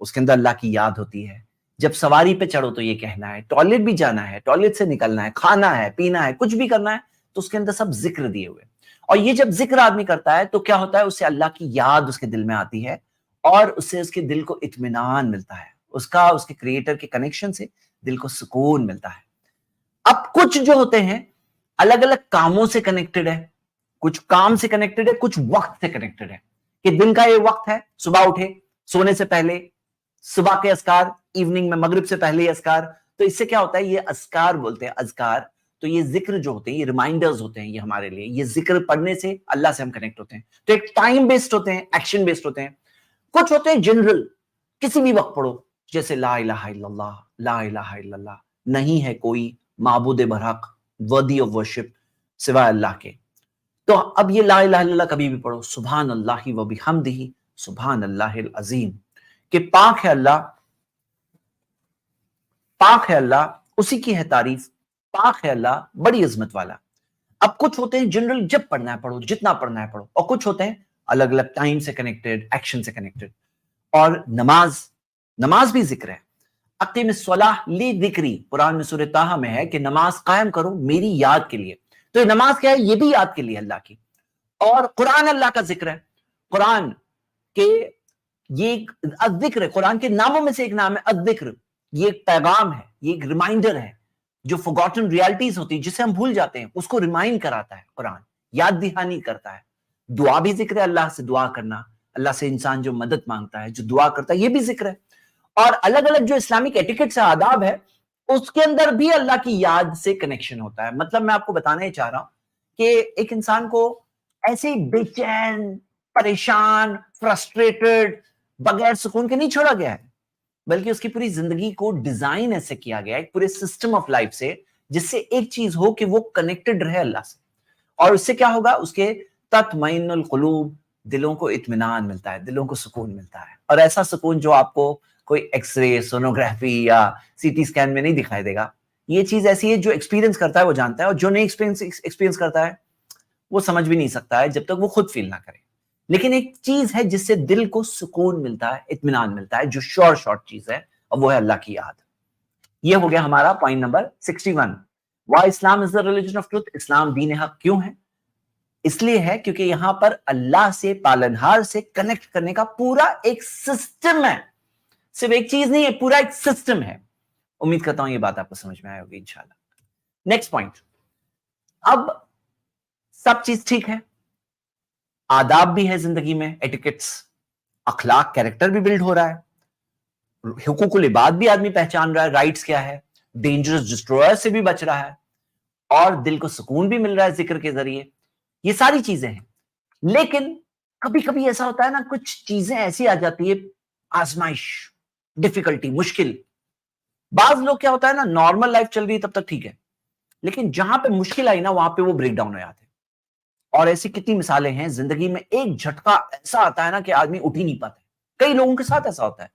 اس کے اندر اللہ کی یاد ہوتی ہے. جب سواری پہ چڑھو تو یہ کہنا ہے, ٹوائلٹ بھی جانا ہے, ٹوائلٹ سے نکلنا ہے, کھانا ہے, پینا ہے, کچھ بھی کرنا ہے, تو اس کے اندر سب ذکر دیے ہوئے. اور یہ جب ذکر آدمی کرتا ہے تو کیا ہوتا ہے, اسے اللہ کی یاد اس کے دل میں آتی ہے, اور اسے اس کے دل کو اطمینان ملتا ہے, اس کے کریٹر کے کنیکشن سے دل کو سکون ملتا ہے. اب کچھ جو ہوتے ہیں الگ الگ کاموں سے کنیکٹڈ ہے, کچھ کام سے کنیکٹڈ ہے, کچھ وقت سے کنیکٹڈ ہے, کہ دن کا یہ وقت ہے, صبح اٹھے, سونے سے پہلے صبح کے اذکار, ایوننگ میں مغرب سے پہلے اذکار. تو اس سے کیا ہوتا ہے, یہ اذکار بولتے ہیں, اذکار. تو یہ ذکر جو ہوتے ہیں یہ ریمائنڈرز ہوتے ہیں, یہ ہمارے لیے, یہ ذکر پڑھنے سے اللہ سے ہم کنیکٹ ہوتے ہیں. تو ایک ٹائم بیسڈ ہوتے ہیں, ایکشن بیسڈ ہوتے ہیں. کچھ ہوتے ہیں جنرل, کسی بھی وقت پڑھو, جیسے لا الہ الا اللہ, لا الہ الا اللہ, نہیں ہے کوئی معبود برحق worthy of worship سوائے اللہ کے. تو اب یہ لا الہ الا اللہ کبھی بھی پڑھو, سبحان اللہ و بحمدہ سبحان اللہ العظیم, کہ پاک ہے اللہ, اسی کی ہے تعریف, پاک ہے اللہ بڑی عظمت والا. اب کچھ ہوتے ہیں جنرل, جب پڑھنا ہے پڑھو, جتنا پڑھنا ہے پڑھو, اور کچھ ہوتے ہیں الگ الگ ٹائم سے کنیکٹڈ, ایکشن سے کنیکٹڈ. اور نماز بھی ذکر ہے. اقیم الصلاۃ لذکری, قرآن میں سورہ طٰہٰ میں ہے کہ نماز قائم کرو میری یاد کے لیے. تو یہ نماز کیا ہے, یہ بھی یاد کے لیے اللہ کی. اور قرآن اللہ کا ذکر ہے, قرآن کے یہ الذکر ہے, قرآن کے ناموں میں سے ایک نام ہے الذکر. یہ ایک پیغام ہے, یہ ایک ریمائنڈر ہے, جو forgotten realities ہوتی ہے جسے ہم بھول جاتے ہیں, اس کو ریمائنڈ کراتا ہے قرآن, یاد دہانی کرتا ہے. دعا بھی ذکر ہے, اللہ سے دعا کرنا, اللہ سے انسان جو مدد مانگتا ہے, جو دعا کرتا ہے, یہ بھی ذکر ہے. اور الگ الگ جو اسلامک ایٹیکٹس ہے, آداب ہے, اس کے اندر بھی اللہ کی یاد سے کنیکشن ہوتا ہے. مطلب میں آپ کو بتانا ہی چاہ رہا ہوں کہ ایک انسان کو ایسے ہی بے چین, پریشان, فرسٹریٹڈ, بغیر سکون کے نہیں چھوڑا گیا ہے, بلکہ اس کی پوری زندگی کو ڈیزائن ایسے کیا گیا ہے, ایک پورے سسٹم آف لائف سے, جس سے ایک چیز ہو کہ وہ کنیکٹڈ رہے اللہ سے. اور اس سے کیا ہوگا, اس کے تطمئن القلوب, دلوں کو اطمینان ملتا ہے, دلوں کو سکون ملتا ہے. اور ایسا سکون جو آپ کو کوئی ایکس رے, سونوگرافی یا سی ٹی اسکین میں نہیں دکھائی دے گا. یہ چیز ایسی ہے جو ایکسپیرینس کرتا ہے وہ جانتا ہے, اور جو نہیں ایکسپیرینس کرتا ہے وہ سمجھ بھی نہیں سکتا ہے جب تک وہ خود فیل نہ کرے. لیکن ایک چیز ہے جس سے دل کو سکون ملتا ہے, اطمینان ملتا ہے, جو شارٹ چیز ہے, اور وہ ہے اللہ کی یاد. یہ ہو گیا ہمارا point number 61. Why Islam is the religion of truth? اسلام دین حق کیوں ہے؟ اس لیے ہے کیونکہ یہاں پر اللہ سے, پالنہار سے کنیکٹ کرنے کا پورا ایک سسٹم ہے. صرف ایک چیز نہیں ہے, پورا ایک سسٹم ہے. امید کرتا ہوں یہ بات آپ کو سمجھ میں آئے ہوگی انشاءاللہ. Next point. اب سب چیز ٹھیک ہے, آداب بھی ہے زندگی میں, ایٹیکٹس, اخلاق, کیریکٹر بھی بلڈ ہو رہا ہے, حقوق العباد بھی آدمی پہچان رہا ہے, رائٹس کیا ہے, ڈینجرس ڈسٹروئر سے بھی بچ رہا ہے, اور دل کو سکون بھی مل رہا ہے ذکر کے ذریعے. یہ ساری چیزیں ہیں. لیکن کبھی کبھی ایسا ہوتا ہے نا, کچھ چیزیں ایسی آ جاتی ہے, آزمائش, ڈیفیکلٹی, مشکل. بعض لوگ کیا ہوتا ہے نا, نارمل لائف چل رہی ہے تب تک ٹھیک ہے, لیکن جہاں پہ مشکل آئی نا وہاں پہ وہ بریک ڈاؤن ہو جاتے ہیں. اور ایسی کتنی مثالیں ہیں زندگی میں, ایک جھٹکا ایسا آتا ہے نا کہ آدمی اٹھ ہی نہیں پاتے. کئی لوگوں کے ساتھ ایسا ہوتا ہے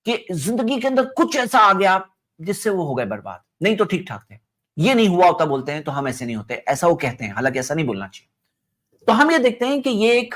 کہ زندگی کے اندر کچھ ایسا آ گیا جس سے وہ ہو گئے برباد. نہیں تو ٹھیک ٹھاک تھے, یہ نہیں ہوا ہوتا بولتے ہیں, تو ہم ایسے نہیں ہوتے, ایسا وہ کہتے ہیں, حالانکہ ایسا نہیں بولنا چاہیے. تو ہم یہ دیکھتے ہیں کہ یہ ایک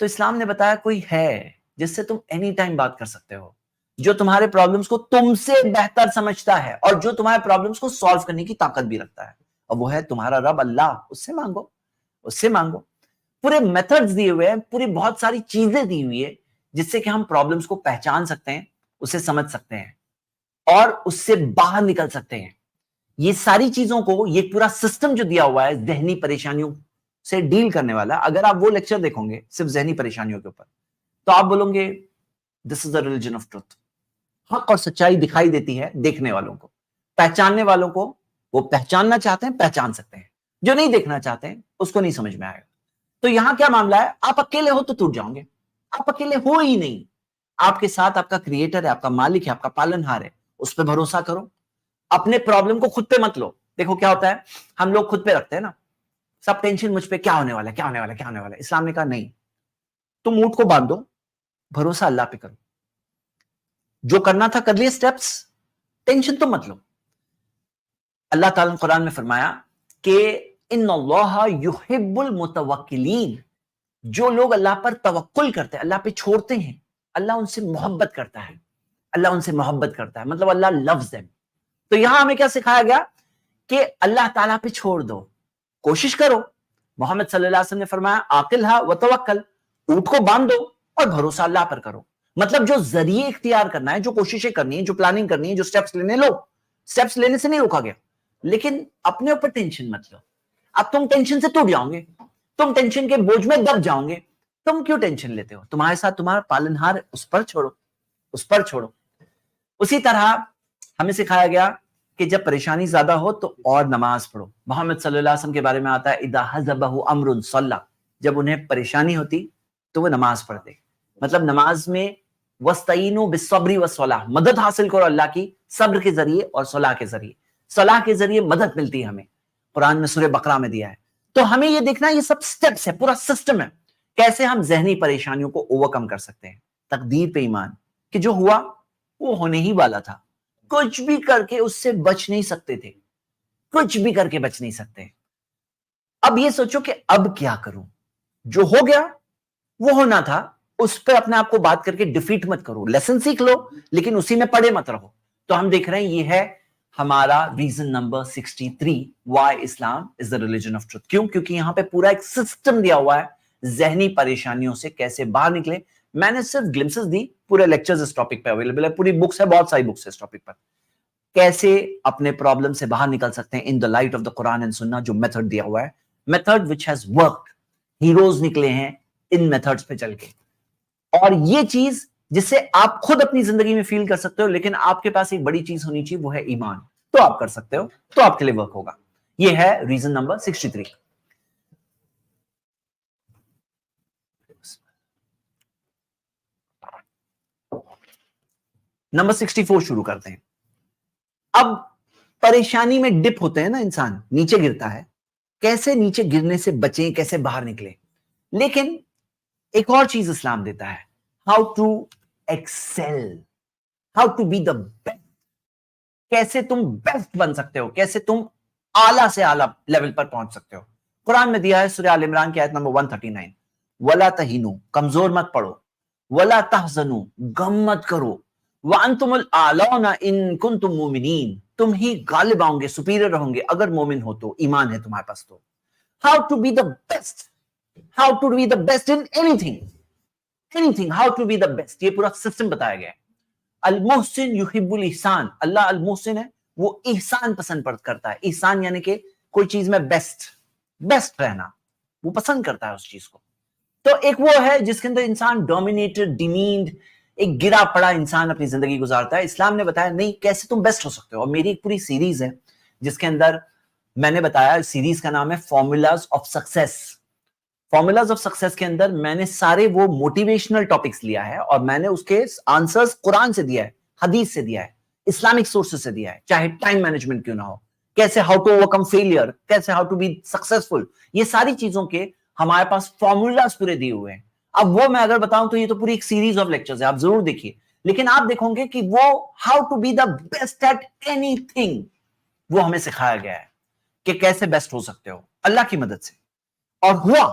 تو اسلام نے بتایا کوئی ہے جس سے تم اینی ٹائم بات کر سکتے ہو, جو تمہارے پرابلمز کو تم سے بہتر سمجھتا ہے اور جو تمہارے پرابلمز کو سالو کرنے کی طاقت بھی رکھتا ہے, اور وہ ہے تمہارا رب اللہ. اس سے مانگو, اس سے مانگو. پورے میتھڈز دیے ہوئے ہیں, پوری بہت ساری چیزیں دی ہوئی ہے جس سے کہ ہم پرابلمز کو پہچان سکتے ہیں, اسے سمجھ سکتے ہیں اور اس سے باہر نکل سکتے ہیں. یہ ساری چیزوں کو, یہ پورا سسٹم جو دیا ہوا ہے ذہنی پریشانیوں سے ڈیل کرنے والا, اگر آپ وہ لیکچر دیکھو گے صرف ذہنی پریشانیوں کے اوپر, تو آپ بولو گے دس از دا ریلیجن آف ٹروتھ. حق اور سچائی دکھائی دیتی ہے دیکھنے والوں کو, پہچاننے والوں کو وہ پہچاننا چاہتے ہیں پہچان سکتے ہیں, جو نہیں دیکھنا چاہتے ہیں اس کو نہیں سمجھ میں آئے گا. تو یہاں کیا معاملہ ہے, آپ اکیلے ہو تو ٹوٹ جاؤ گے, آپ اکیلے ہو ہی نہیں, آپ کے ساتھ آپ کا کریٹر ہے, آپ کا مالک ہے, آپ کا پالن ہار ہے, اس پہ بھروسہ کرو. اپنے پرابلم کو خود پہ مت لو. دیکھو کیا ہوتا ہے, ہم لوگ خود پہ رکھتے ہیں نا, سب ٹینشن مجھ پہ, کیا ہونے والا ہے, کیا ہونے والا ہے, کیا ہونے والا ہے. اسلام نے کہا نہیں, تم اونٹ کو باندھ دو, بھروسہ اللہ پہ کرو, جو کرنا تھا کر لیے سٹیپس, ٹینشن تو مت لو. اللہ تعالیٰ نے قرآن میں فرمایا کہ ان اللہ یحب المتوکلین, جو لوگ اللہ پر توکل کرتے ہیں, اللہ پہ چھوڑتے ہیں, اللہ ان سے محبت کرتا ہے, اللہ ان سے محبت کرتا ہے, مطلب اللہ loves them. تو یہاں ہمیں کیا سکھایا گیا کہ اللہ تعالیٰ پہ چھوڑ دو, کوشش کرو. محمد صلی اللہ علیہ وسلم نے فرمایا عاقلھا وتوکل, اونٹ کو باندھ دو اور بھروسہ اللہ پر کرو. مطلب جو ذریعے اختیار کرنا ہے, جو کوششیں کرنی ہے, جو پلاننگ کرنی ہے, جو سٹیپس لینے لو. سٹیپس لینے سے نہیں روکا گیا, لیکن اپنے اوپر ٹینشن مت لو. اب تم ٹینشن سے ٹوٹ جاؤ گے, تم ٹینشن کے بوجھ میں دب جاؤ گے. تم کیوں ٹینشن لیتے ہو, تمہارے ساتھ تمہارا پالنہار, اس پر چھوڑو, اس پر چھوڑو. اسی طرح ہمیں سکھایا گیا کہ جب پریشانی زیادہ ہو تو اور نماز پڑھو. محمد صلی اللہ علیہ وسلم کے بارے میں آتا ہے اذا حزبہ امر صلی, جب انہیں پریشانی ہوتی تو وہ نماز پڑھتے. مطلب نماز میں وَاسْتَعِينُوا بِالصَّبْرِ وَالصَّلَاةِ, مدد حاصل کرو اللہ کی صبر کے ذریعے اور صلاح کے ذریعے. صلاح کے ذریعے مدد ملتی ہے ہمیں, قرآن میں سورہ بقرہ میں دیا ہے. تو ہمیں یہ دیکھنا یہ سب سٹیپس ہے, پورا سسٹم ہے, کیسے ہم ذہنی پریشانیوں کو اوورکم کر سکتے ہیں. تقدیر پہ ایمان کہ جو ہوا وہ ہونے ہی والا تھا, کچھ بھی کر کے اس سے بچ نہیں سکتے تھے, کچھ بھی کر کے بچ نہیں سکتے. اب یہ سوچو کہ اب کیا کروں, جو ہو گیا وہ ہونا تھا, اس پہ اپنے آپ کو بات کر کے ڈیفیٹ مت کرو, لیسن سیکھ لو لیکن اسی میں پڑے مت رہو. تو ہم دیکھ رہے ہیں یہ ہے ہمارا reason number 63, why Islam is the religion of truth. کیوں؟ کیونکہ یہاں پہ پورا ایک سسٹم دیا ہوا ہے ذہنی پریشانیوں سے کیسے باہر نکلے. میں نے صرف گلمسز دی, پورے لیکچرز اس ٹاپک پہ اویلیبل ہے, پوری بکس ہے, بہت ساری بکس ہے اس ٹاپک پر, کیسے اپنے پرابلم سے باہر نکل سکتے ہیں in the light of the Quran and Sunnah. جو میتھڈ دیا ہوا ہے, method which has worked, heroes نکلے ہیں ان میتھڈز پہ چل کے. اور یہ چیز جس سے آپ خود اپنی زندگی میں فیل کر سکتے ہو, لیکن آپ کے پاس ایک بڑی چیز ہونی چاہیے, وہ ہے ایمان. تو آپ کر سکتے ہو, تو آپ کے لیے ورک ہوگا. یہ ہے ریزن نمبر 63. نمبر 64 شروع کرتے ہیں. اب پریشانی میں ڈپ ہوتے ہیں نا, انسان نیچے گرتا ہے, کیسے نیچے گرنے سے بچیں, کیسے باہر نکلے. لیکن ایک اور چیز اسلام دیتا ہے, how to excel, how to be the best, کیسے تم بیسٹ بن سکتے ہو, کیسے تم اعلیٰ سے اعلیٰ لیول پر پہنچ سکتے ہو. قرآن میں دیا ہے سورہ آل عمران کی آیت نمبر 139, وَلَا تَهِنُوا, کمزور مت پڑو, وَلَا تَحْزَنُوا, غم مت کرو, وَأَنْتُمُ الْأَعْلَوْنَ إِن كُنتُم مُؤْمِنِينَ, تم ہی غالب آؤ گے, سپیریئر رہو گے اگر مومن ہو تو, ایمان ہے تمہارے پاس تو. How to be the best, how to be the best in anything, how to be the best, یہ پورا سسٹم بتایا گیا ہے. المحسن یحب الاحسان, اللہ المحسن ہے, وہ احسان پسند کرتا ہے. احسان یعنی کہ کوئی چیز میں بیسٹ رہنا, وہ پسند کرتا ہے اس چیز کو. تو ایک وہ ہے جس کے اندر انسان ڈومینیٹڈ, ڈیمینڈ, ایک گرا پڑا انسان اپنی زندگی گزارتا ہے. اسلام نے بتایا نہیں, کیسے تم بیسٹ ہو سکتے ہو. اور میری ایک پوری سیریز ہے جس کے اندر میں نے بتایا, سیریز کا نام ہے formulas of success. Formulas of success کے اندر میں نے سارے وہ موٹیویشنل ٹاپکس لیا ہے اور میں نے اس کے آنسرز قرآن سے دیا ہے, حدیث سے دیا ہے, اسلامک سورسز سے دیا ہے, چاہے ٹائم مینجمنٹ کیوں نہ ہو, کیسے ہاؤ ٹو اوورکم فیلئر, کیسے ہاؤ ٹو بی سکسیسفل, یہ ساری چیزوں کے ہمارے پاس فارمولاز پورے دیے ہوئے ہیں. اب وہ میں اگر بتاؤں تو یہ تو پوری ایک سیریز آف لیکچرز ہے, آپ ضرور دیکھیے, لیکن آپ دیکھو گے کہ وہ how to be the best at اینی تھنگ, وہ ہمیں سکھایا گیا ہے کہ کیسے بیسٹ ہو سکتے ہو اللہ کی مدد سے. اور ہوا,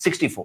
64।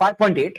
5.8,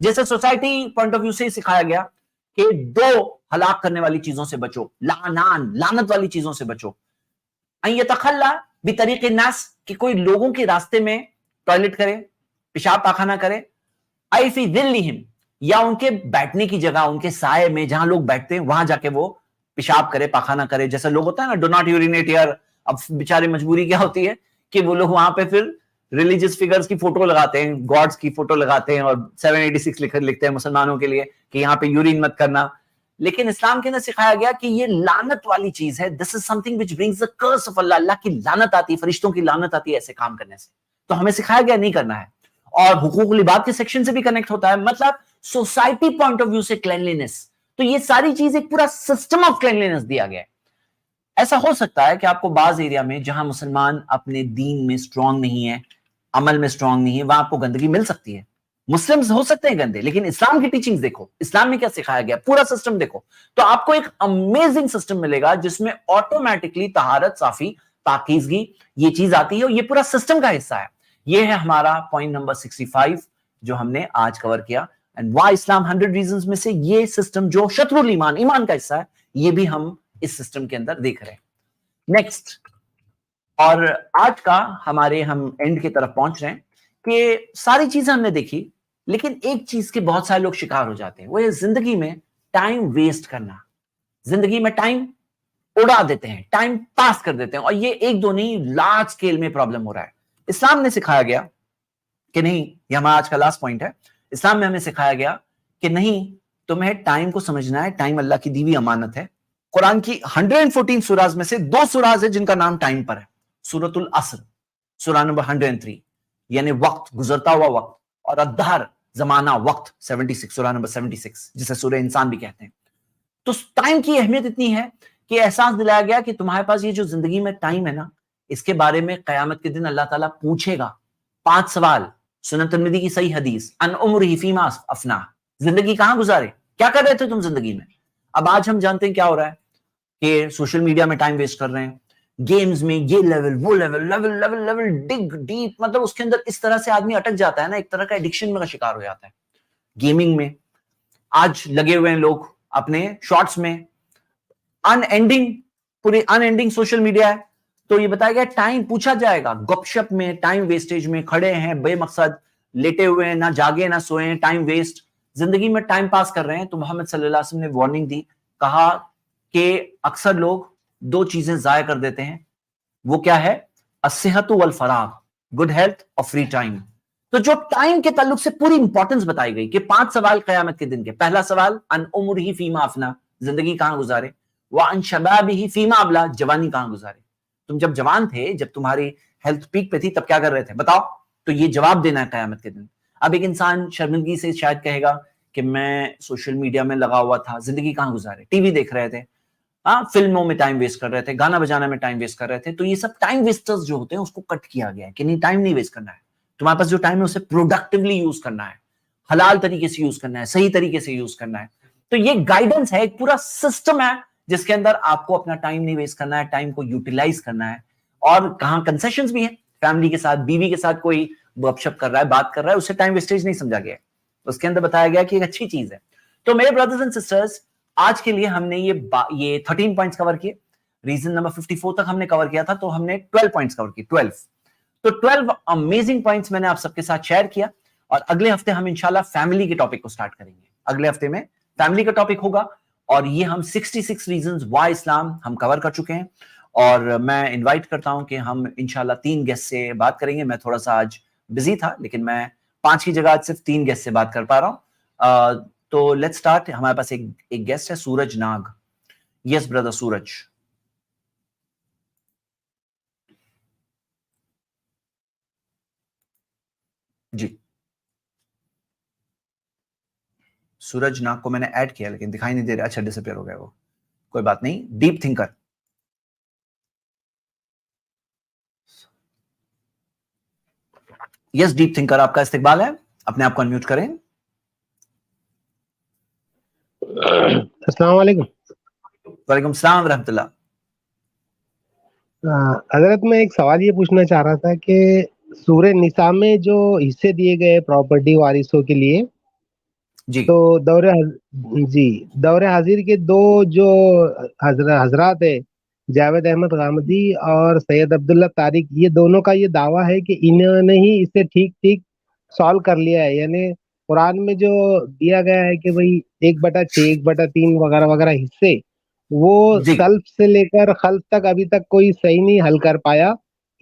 جیسے سوسائٹی پوائنٹ آف ویو سے سکھایا گیا کہ 2 ہلاک کرنے والی چیزوں سے بچو, لعنت والی چیزوں سے بچو. ان یتخلا بطریق الناس, کہ کوئی لوگوں کے راستے میں ٹوائلٹ کرے, پیشاب پاخانہ کرے, ای فی ذلہم, یا ان کے بیٹھنے کی جگہ, ان کے سائے میں جہاں لوگ بیٹھتے ہیں وہاں جا کے وہ پیشاب کرے, پاخانہ کرے. جیسا لوگ ہوتا ہے نا, ڈو ناٹ یورینیٹ ہیئر. اب بیچارے مجبوری کیا ہوتی ہے کہ وہ لوگ وہاں پہ پھر ریلیجیس فگرز کی فوٹو لگاتے ہیں, گاڈز کی فوٹو لگاتے ہیں, اور 786 لکھتے ہیں مسلمانوں کے لیے کہ یہاں پہ یورین مت کرنا. لیکن اسلام کے اندر سکھایا گیا کہ یہ لعنت والی چیز ہے. This is something which brings the curse of Allah. Allah کی لعنت آتی ہے, فرشتوں کی لعنت آتی ہے ایسے کام کرنے سے. تو ہمیں سکھایا گیا نہیں کرنا ہے. اور حقوق العباد کے سیکشن سے بھی کنیکٹ ہوتا ہے, مطلب سوسائٹی پوائنٹ آف ویو سے کلینلینس. تو یہ ساری چیز ایک پورا سسٹم آف کلینلینس دیا گیا ہے. ایسا ہو سکتا ہے کہ آپ کو بعض ایریا میں جہاں مسلمان اپنے دین میں سٹرونگ نہیں ہے, عمل میں سٹرونگ نہیں ہے, وہاں آپ کو گندگی مل سکتی ہے. مسلمز ہو سکتے ہیں گندے, لیکن اسلام کی ٹیچنگز دیکھو, اسلام میں کیا سکھایا گیا, پورا سسٹم دیکھو, تو آپ کو ایک امیزنگ سسٹم ملے گا جس میں آٹومیٹکلی طہارت, صافی, پاکیزگی یہ چیز آتی ہے, اور یہ پورا سسٹم کا حصہ ہے. یہ ہے ہمارا پوائنٹ نمبر 65 جو ہم نے آج کور کیا. اینڈ وائی اسلام 100 ریزنز میں سے یہ سسٹم جو شطر الایمان, ایمان کا حصہ ہے, یہ بھی ہم اس سسٹم کے اندر دیکھ رہے ہیں. نیکسٹ, اور آج کا ہمارے ہم اینڈ کی طرف پہنچ رہے ہیں کہ ساری چیزیں ہم نے دیکھی, لیکن ایک چیز کے بہت سارے لوگ شکار ہو جاتے ہیں, وہ یہ زندگی میں ٹائم ویسٹ کرنا. زندگی میں ٹائم اڑا دیتے ہیں, ٹائم پاس کر دیتے ہیں, اور یہ ایک دو نہیں, لارج سکیل میں پرابلم ہو رہا ہے. اسلام نے سکھایا گیا کہ نہیں, یہ ہمارا آج کا لاسٹ پوائنٹ ہے, اسلام میں ہمیں سکھایا گیا کہ نہیں, تمہیں ٹائم کو سمجھنا ہے, ٹائم اللہ کی دی ہوئی امانت ہے. قرآن کی 114 سوراز میں سے 2 سوراز ہے جن کا نام ٹائم پر ہے. سورۃ العصر سورہ نمبر 103, یعنی وقت, گزرتا ہوا وقت, اور الدہر, زمانہ, وقت 76, سورہ نمبر 76, جسے سورہ انسان بھی کہتے ہیں. تو ٹائم کی اہمیت اتنی ہے کہ احساس دلایا گیا کہ تمہارے پاس یہ جو زندگی میں ٹائم ہے نا, اس کے بارے میں قیامت کے دن اللہ تعالیٰ پوچھے گا 5 سوال. سنن ترمذی کی صحیح حدیث, ان عمرہ فیما افنا, زندگی کہاں گزارے, کیا کر رہے تھے تم زندگی میں. اب آج ہم جانتے ہیں کیا ہو رہا ہے کہ سوشل میڈیا میں ٹائم ویسٹ کر رہے ہیں, گیمز میں یہ لیول, وہ لیول ڈگ ڈیپ, مطلب اس کے اندر اس طرح سے آدمی اٹک جاتا ہے نا, ایک طرح کا ایڈکشن میں کا شکار ہو جاتا ہے. گیمنگ میں آج لگے ہوئے ہیں لوگ, اپنے شارٹس میں, ان اینڈنگ, پوری ان اینڈنگ سوشل میڈیا ہے. تو یہ بتایا گیا ٹائم پوچھا جائے گا, گپ شپ میں, ٹائم ویسٹیج میں, کھڑے ہیں بے مقصد, لیٹے ہوئے ہیں, نہ جاگے نہ سوئے, ٹائم ویسٹ, زندگی میں ٹائم پاس کر رہے ہیں. تو محمد صلی اللہ علیہ وسلم نے وارننگ دی, کہا کہ اکثر لوگ 2 چیزیں ضائع کر دیتے ہیں. وہ کیا ہے, الصحت والفراغ, گڈ ہیلتھ اور فری ٹائم. تو جو ٹائم کے تعلق سے پوری امپورٹنس بتائی گئی کہ 5 سوال قیامت کے دن کے. پہلا سوال, ان عمرہ فیما افنا, زندگی کہاں گزارے, وعن شبابہ فیما ابلا, جوانی کہاں گزارے. تم جب جوان تھے, جب تمہاری ہیلتھ پیک پہ تھی, تب کیا کر رہے تھے بتاؤ. تو یہ جواب دینا ہے قیامت کے دن. اب ایک انسان شرمندگی سے شاید کہے گا کہ میں سوشل میڈیا میں لگا ہوا تھا, زندگی کہاں گزارے, ٹی وی دیکھ رہے تھے, فلموں میں ٹائم ویسٹ کر رہے تھے, گانا بجانا میں ٹائم ویسٹ کر رہے تھے. تو یہ سب ٹائم ویسٹرز جو ہوتے ہیں اس کو کٹ کیا گیا ہے کہ نہیں, ٹائم نہیں ویسٹ کرنا ہے. تمہارے پاس جو ٹائم ہے اسے پروڈکٹیولی یوز کرنا ہے, حلال طریقے سے یوز کرنا ہے, صحیح طریقے سے یوز کرنا ہے. تو یہ گائیڈنس ہے, ایک پورا سسٹم ہے جس کے اندر آپ کو اپنا ٹائم نہیں ویسٹ کرنا ہے, ٹائم کو یوٹیلائز کرنا ہے. اور کہاں کنسیشنز بھی ہیں, فیملی کے ساتھ, بیوی کے ساتھ کوئی گپ شپ کر رہا ہے, بات کر رہا ہے, اسے ٹائم ویسٹیج نہیں سمجھا گیا. اس کے اندر بتایا گیا کہ ایک اچھی چیز ہے. تو میرے برادرز اینڈ سسٹرز, آج کے لیے ہم نے یہ 13 پوائنٹس کور کیے. ریزن نمبر 54 تک ہم نے کور کیا تھا, تو ہم نے 12 پوائنٹس کور کیے. 12 تو 12 امیزنگ پوائنٹس میں نے آپ سب کے ساتھ شیئر کیا. اور اگلے ہفتے ہم انشاءاللہ فیملی کے ٹاپک کو سٹارٹ کریں گے. اگلے ہفتے میں فیملی کا ٹاپک ہوگا, اور یہ ہم 66 ریزنز وائی اسلام ہم کور کر چکے ہیں. اور میں انوائٹ کرتا ہوں کہ ہم انشاءاللہ 3 گیسٹ سے بات کریں گے. میں تھوڑا سا آج بزی تھا, لیکن میں 5 کی جگہ آج صرف 3 گیسٹ سے بات کر پا رہا ہوں. تو لیٹس سٹارٹ. ہمارے پاس ایک گیسٹ ہے, سورج ناگ. یس بردر سورج. جی, سورج ناگ کو میں نے ایڈ کیا لیکن دکھائی نہیں دے رہا. اچھا, ڈس اپیئر ہو گیا وہ, کوئی بات نہیں. ڈیپ تھنکر, یس ڈیپ تھنکر, آپ کا استقبال ہے, اپنے آپ کو انمیوٹ کریں. السلام علیکم. وعلیکم السلام ورحمۃ اللہ. حضرت, میں ایک سوال یہ پوچھنا چاہ رہا تھا کہ سورہ نساء میں جو حصے دیے گئے پراپرٹی وارثوں کے لیے, جی تو دور حاضر کے دو جو حضرات ہے، جاوید احمد غامدی اور سید عبداللہ طارق، یہ دونوں کا یہ دعویٰ ہے کہ انہوں نے ہی اسے ٹھیک ٹھیک سالو کر لیا ہے. یعنی قرآن میں جو دیا گیا ہے کہ بھائی 1/6 1/3 وغیرہ وغیرہ حصے، وہ جی سلف سے لے کر خلف تک ابھی تک کوئی صحیح نہیں حل کر پایا.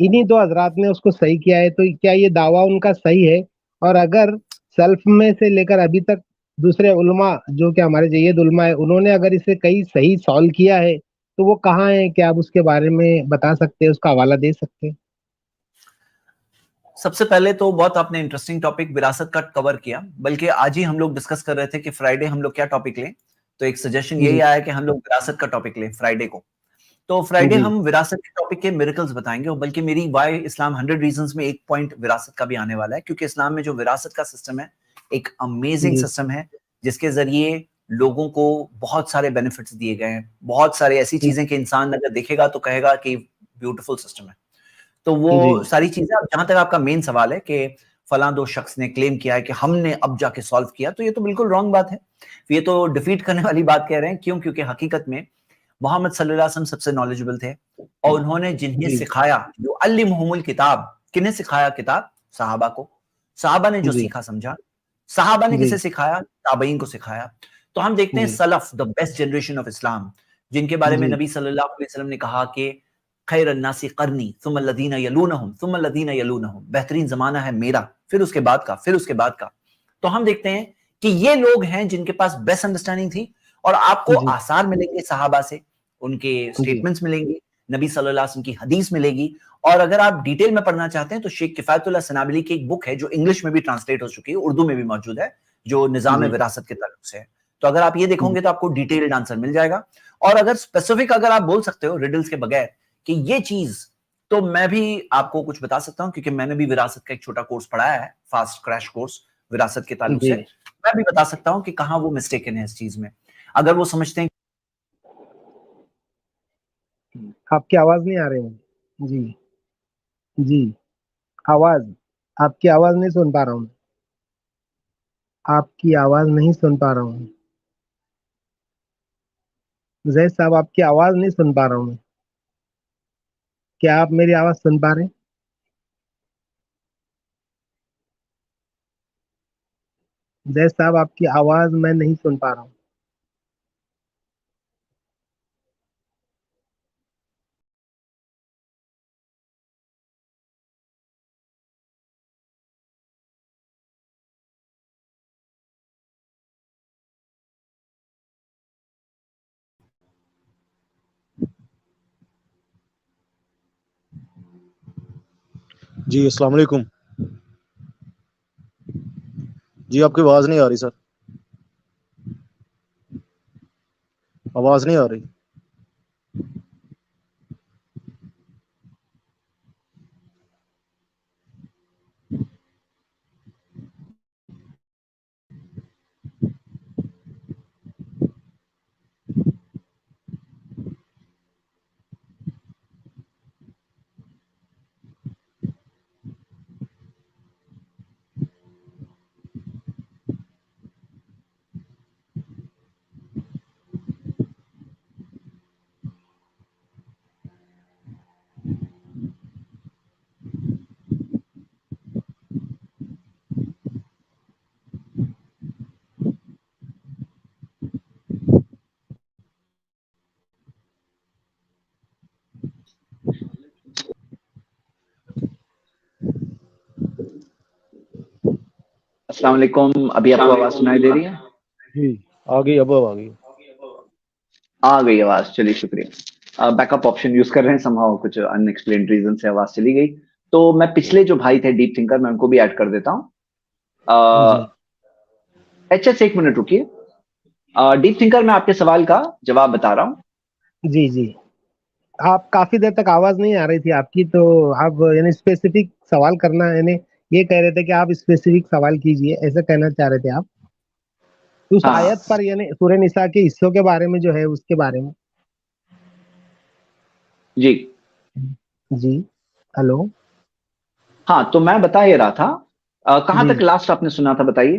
انہی دو حضرات نے اس کو صحیح کیا ہے. تو کیا یہ دعویٰ ان کا صحیح ہے؟ اور اگر سلف میں سے لے کر ابھی تک دوسرے علماء جو کہ ہمارے جید علماء ہے، انہوں نے اگر اسے کئی صحیح سالو کیا ہے تو وہ کہاں ہے؟ کیا آپ اس کے بارے میں بتا سکتے ہیں، اس کا حوالہ دے سکتے ہیں؟ سب سے پہلے تو بہت آپ نے انٹرسٹنگ ٹاپک وراثت کا کور کیا، بلکہ آج ہی ہم لوگ ڈسکس کر رہے تھے کہ فرائیڈے ہم لوگ کیا ٹاپک لیں. تو ایک سجیشن جی یہی آیا کہ ہم لوگ وراثت کا ٹاپک لیں فرائیڈے کو. تو فرائیڈے جی ہم وراثت کے ٹاپک کے میریکلز بتائیں گے، اور بلکہ میری وائی اسلام 100 ریزنز میں ایک پوائنٹ وراثت کا بھی آنے والا ہے، کیونکہ اسلام میں جو وراثت کا سسٹم ہے ایک امیزنگ جی سسٹم ہے، جس کے ذریعے لوگوں کو بہت سارے بینیفٹس دیے گئے ہیں، بہت سارے ایسی چیزیں کہ انسان اگر دیکھے گا تو کہے گا کہ بیوٹیفل سسٹم ہے. تو وہ جی ساری چیزیں، اب جہاں تک آپ کا مین سوال ہے کہ فلاں دو شخص نے کلیم کیا ہے کہ ہم نے اب جا کے سالو کیا، تو یہ تو بالکل رانگ بات ہے. یہ تو ڈیفیٹ کرنے والی بات کہہ رہے ہیں. کیوں؟ کیونکہ حقیقت میں محمد صلی اللہ علیہ وسلم سب سے نالجبل تھے، اور انہوں نے جنہیں جی سکھایا، جو علمہم الکتاب، کنہیں سکھایا کتاب؟ صحابہ کو. صحابہ نے جو جی سیکھا سمجھا. صحابہ نے جی کسے سکھایا؟ تابعین کو سکھایا. تو ہم دیکھتے ہیں جی سلف، دا بیسٹ جنریشن آف اسلام، جن کے بارے میں جی نبی صلی اللہ علیہ وسلم نے کہا کہ خیر الناس قرنی ثم الذین یلونہم ثم الذین یلونہم، بہترین زمانہ ہے میرا، پھر اس کے بعد کا، پھر اس کے بعد کا. تو ہم دیکھتے ہیں کہ یہ لوگ ہیں جن کے پاس بیسٹ انڈرسٹینڈنگ تھی، اور آپ کو جی آثار ملیں گے صحابہ سے، ان کے جی سٹیٹمنٹس ملیں گے، نبی صلی اللہ علیہ وسلم کی حدیث ملے گی. اور اگر آپ ڈیٹیل میں پڑھنا چاہتے ہیں تو شیخ کفایت اللہ سنابلی کی ایک بک ہے جو انگلش میں بھی ٹرانسلیٹ ہو چکی ہے، اردو میں بھی موجود ہے، جو نظام جی وراثت کے تعلق سے ہے. تو اگر آپ یہ دیکھو گے تو آپ کو ڈیٹیلڈ آنسر مل جائے گا. اور اگر اسپیسیفک اگر آپ بول سکتے ہو ریڈلز کے بغیر کہ یہ چیز، تو میں بھی آپ کو کچھ بتا سکتا ہوں، کیونکہ میں نے بھی وراثت کا ایک چھوٹا کورس پڑھایا ہے، فاسٹ کریش کورس وراثت کے تعلق سے. جی میں بھی بتا سکتا ہوں کہ کہاں وہ مسٹیکن ہے اس چیز میں. اگر وہ سمجھتے ہیں. آپ کی آواز نہیں آ رہی ہے. جی جی آواز، آپ کی آواز نہیں سن پا رہا ہوں. آپ کی آواز نہیں سن پا رہا ہوں. زید صاحب آپ کی آواز نہیں سن پا رہا ہوں. کیا آپ میری آواز سن پا رہے ہیں؟ زید صاحب آپ کی آواز میں نہیں سن پا رہا ہوں. جی السلام علیکم. جی آپ کی آواز نہیں آ رہی سر، آواز نہیں آ رہی. السلام علیکم. ابھی آپ کو آواز سنائی دے رہی ہے؟ جی آ گئی، اب آ گئی. آ گئی آواز، چلیے شکریہ. بیک اپ آپشن یوز کر رہے ہیں، سمہاؤ کچھ ان ایکسپلینڈ ریزن سے آواز چلی گئی. تو میں پچھلے جو بھائی تھے ڈیپ تھنکر، میں ان کو بھی ایڈ کر دیتا ہوں. جی ایچ ایس ایک منٹ رکیے. ڈیپ تھنکر میں آپ کے سوال کا جواب بتا رہا ہوں. جی جی آپ کافی دیر تک آواز نہیں آ رہی تھی آپ کی، تو آپ یعنی اسپیسیفک سوال کرنا، یعنی یہ کہہ رہے تھے کہ آپ اسپیسیفک سوال کیجئے، ایسا کہنا چاہ رہے تھے آپ اس ہاں آیت پر، یعنی سورہ نساء کے حصوں کے بارے میں جو ہے اس کے بارے میں. جی جی ہلو. ہاں، تو میں بتا یہ رہا تھا. کہاں جی تک لاسٹ آپ نے سنا تھا بتائیے؟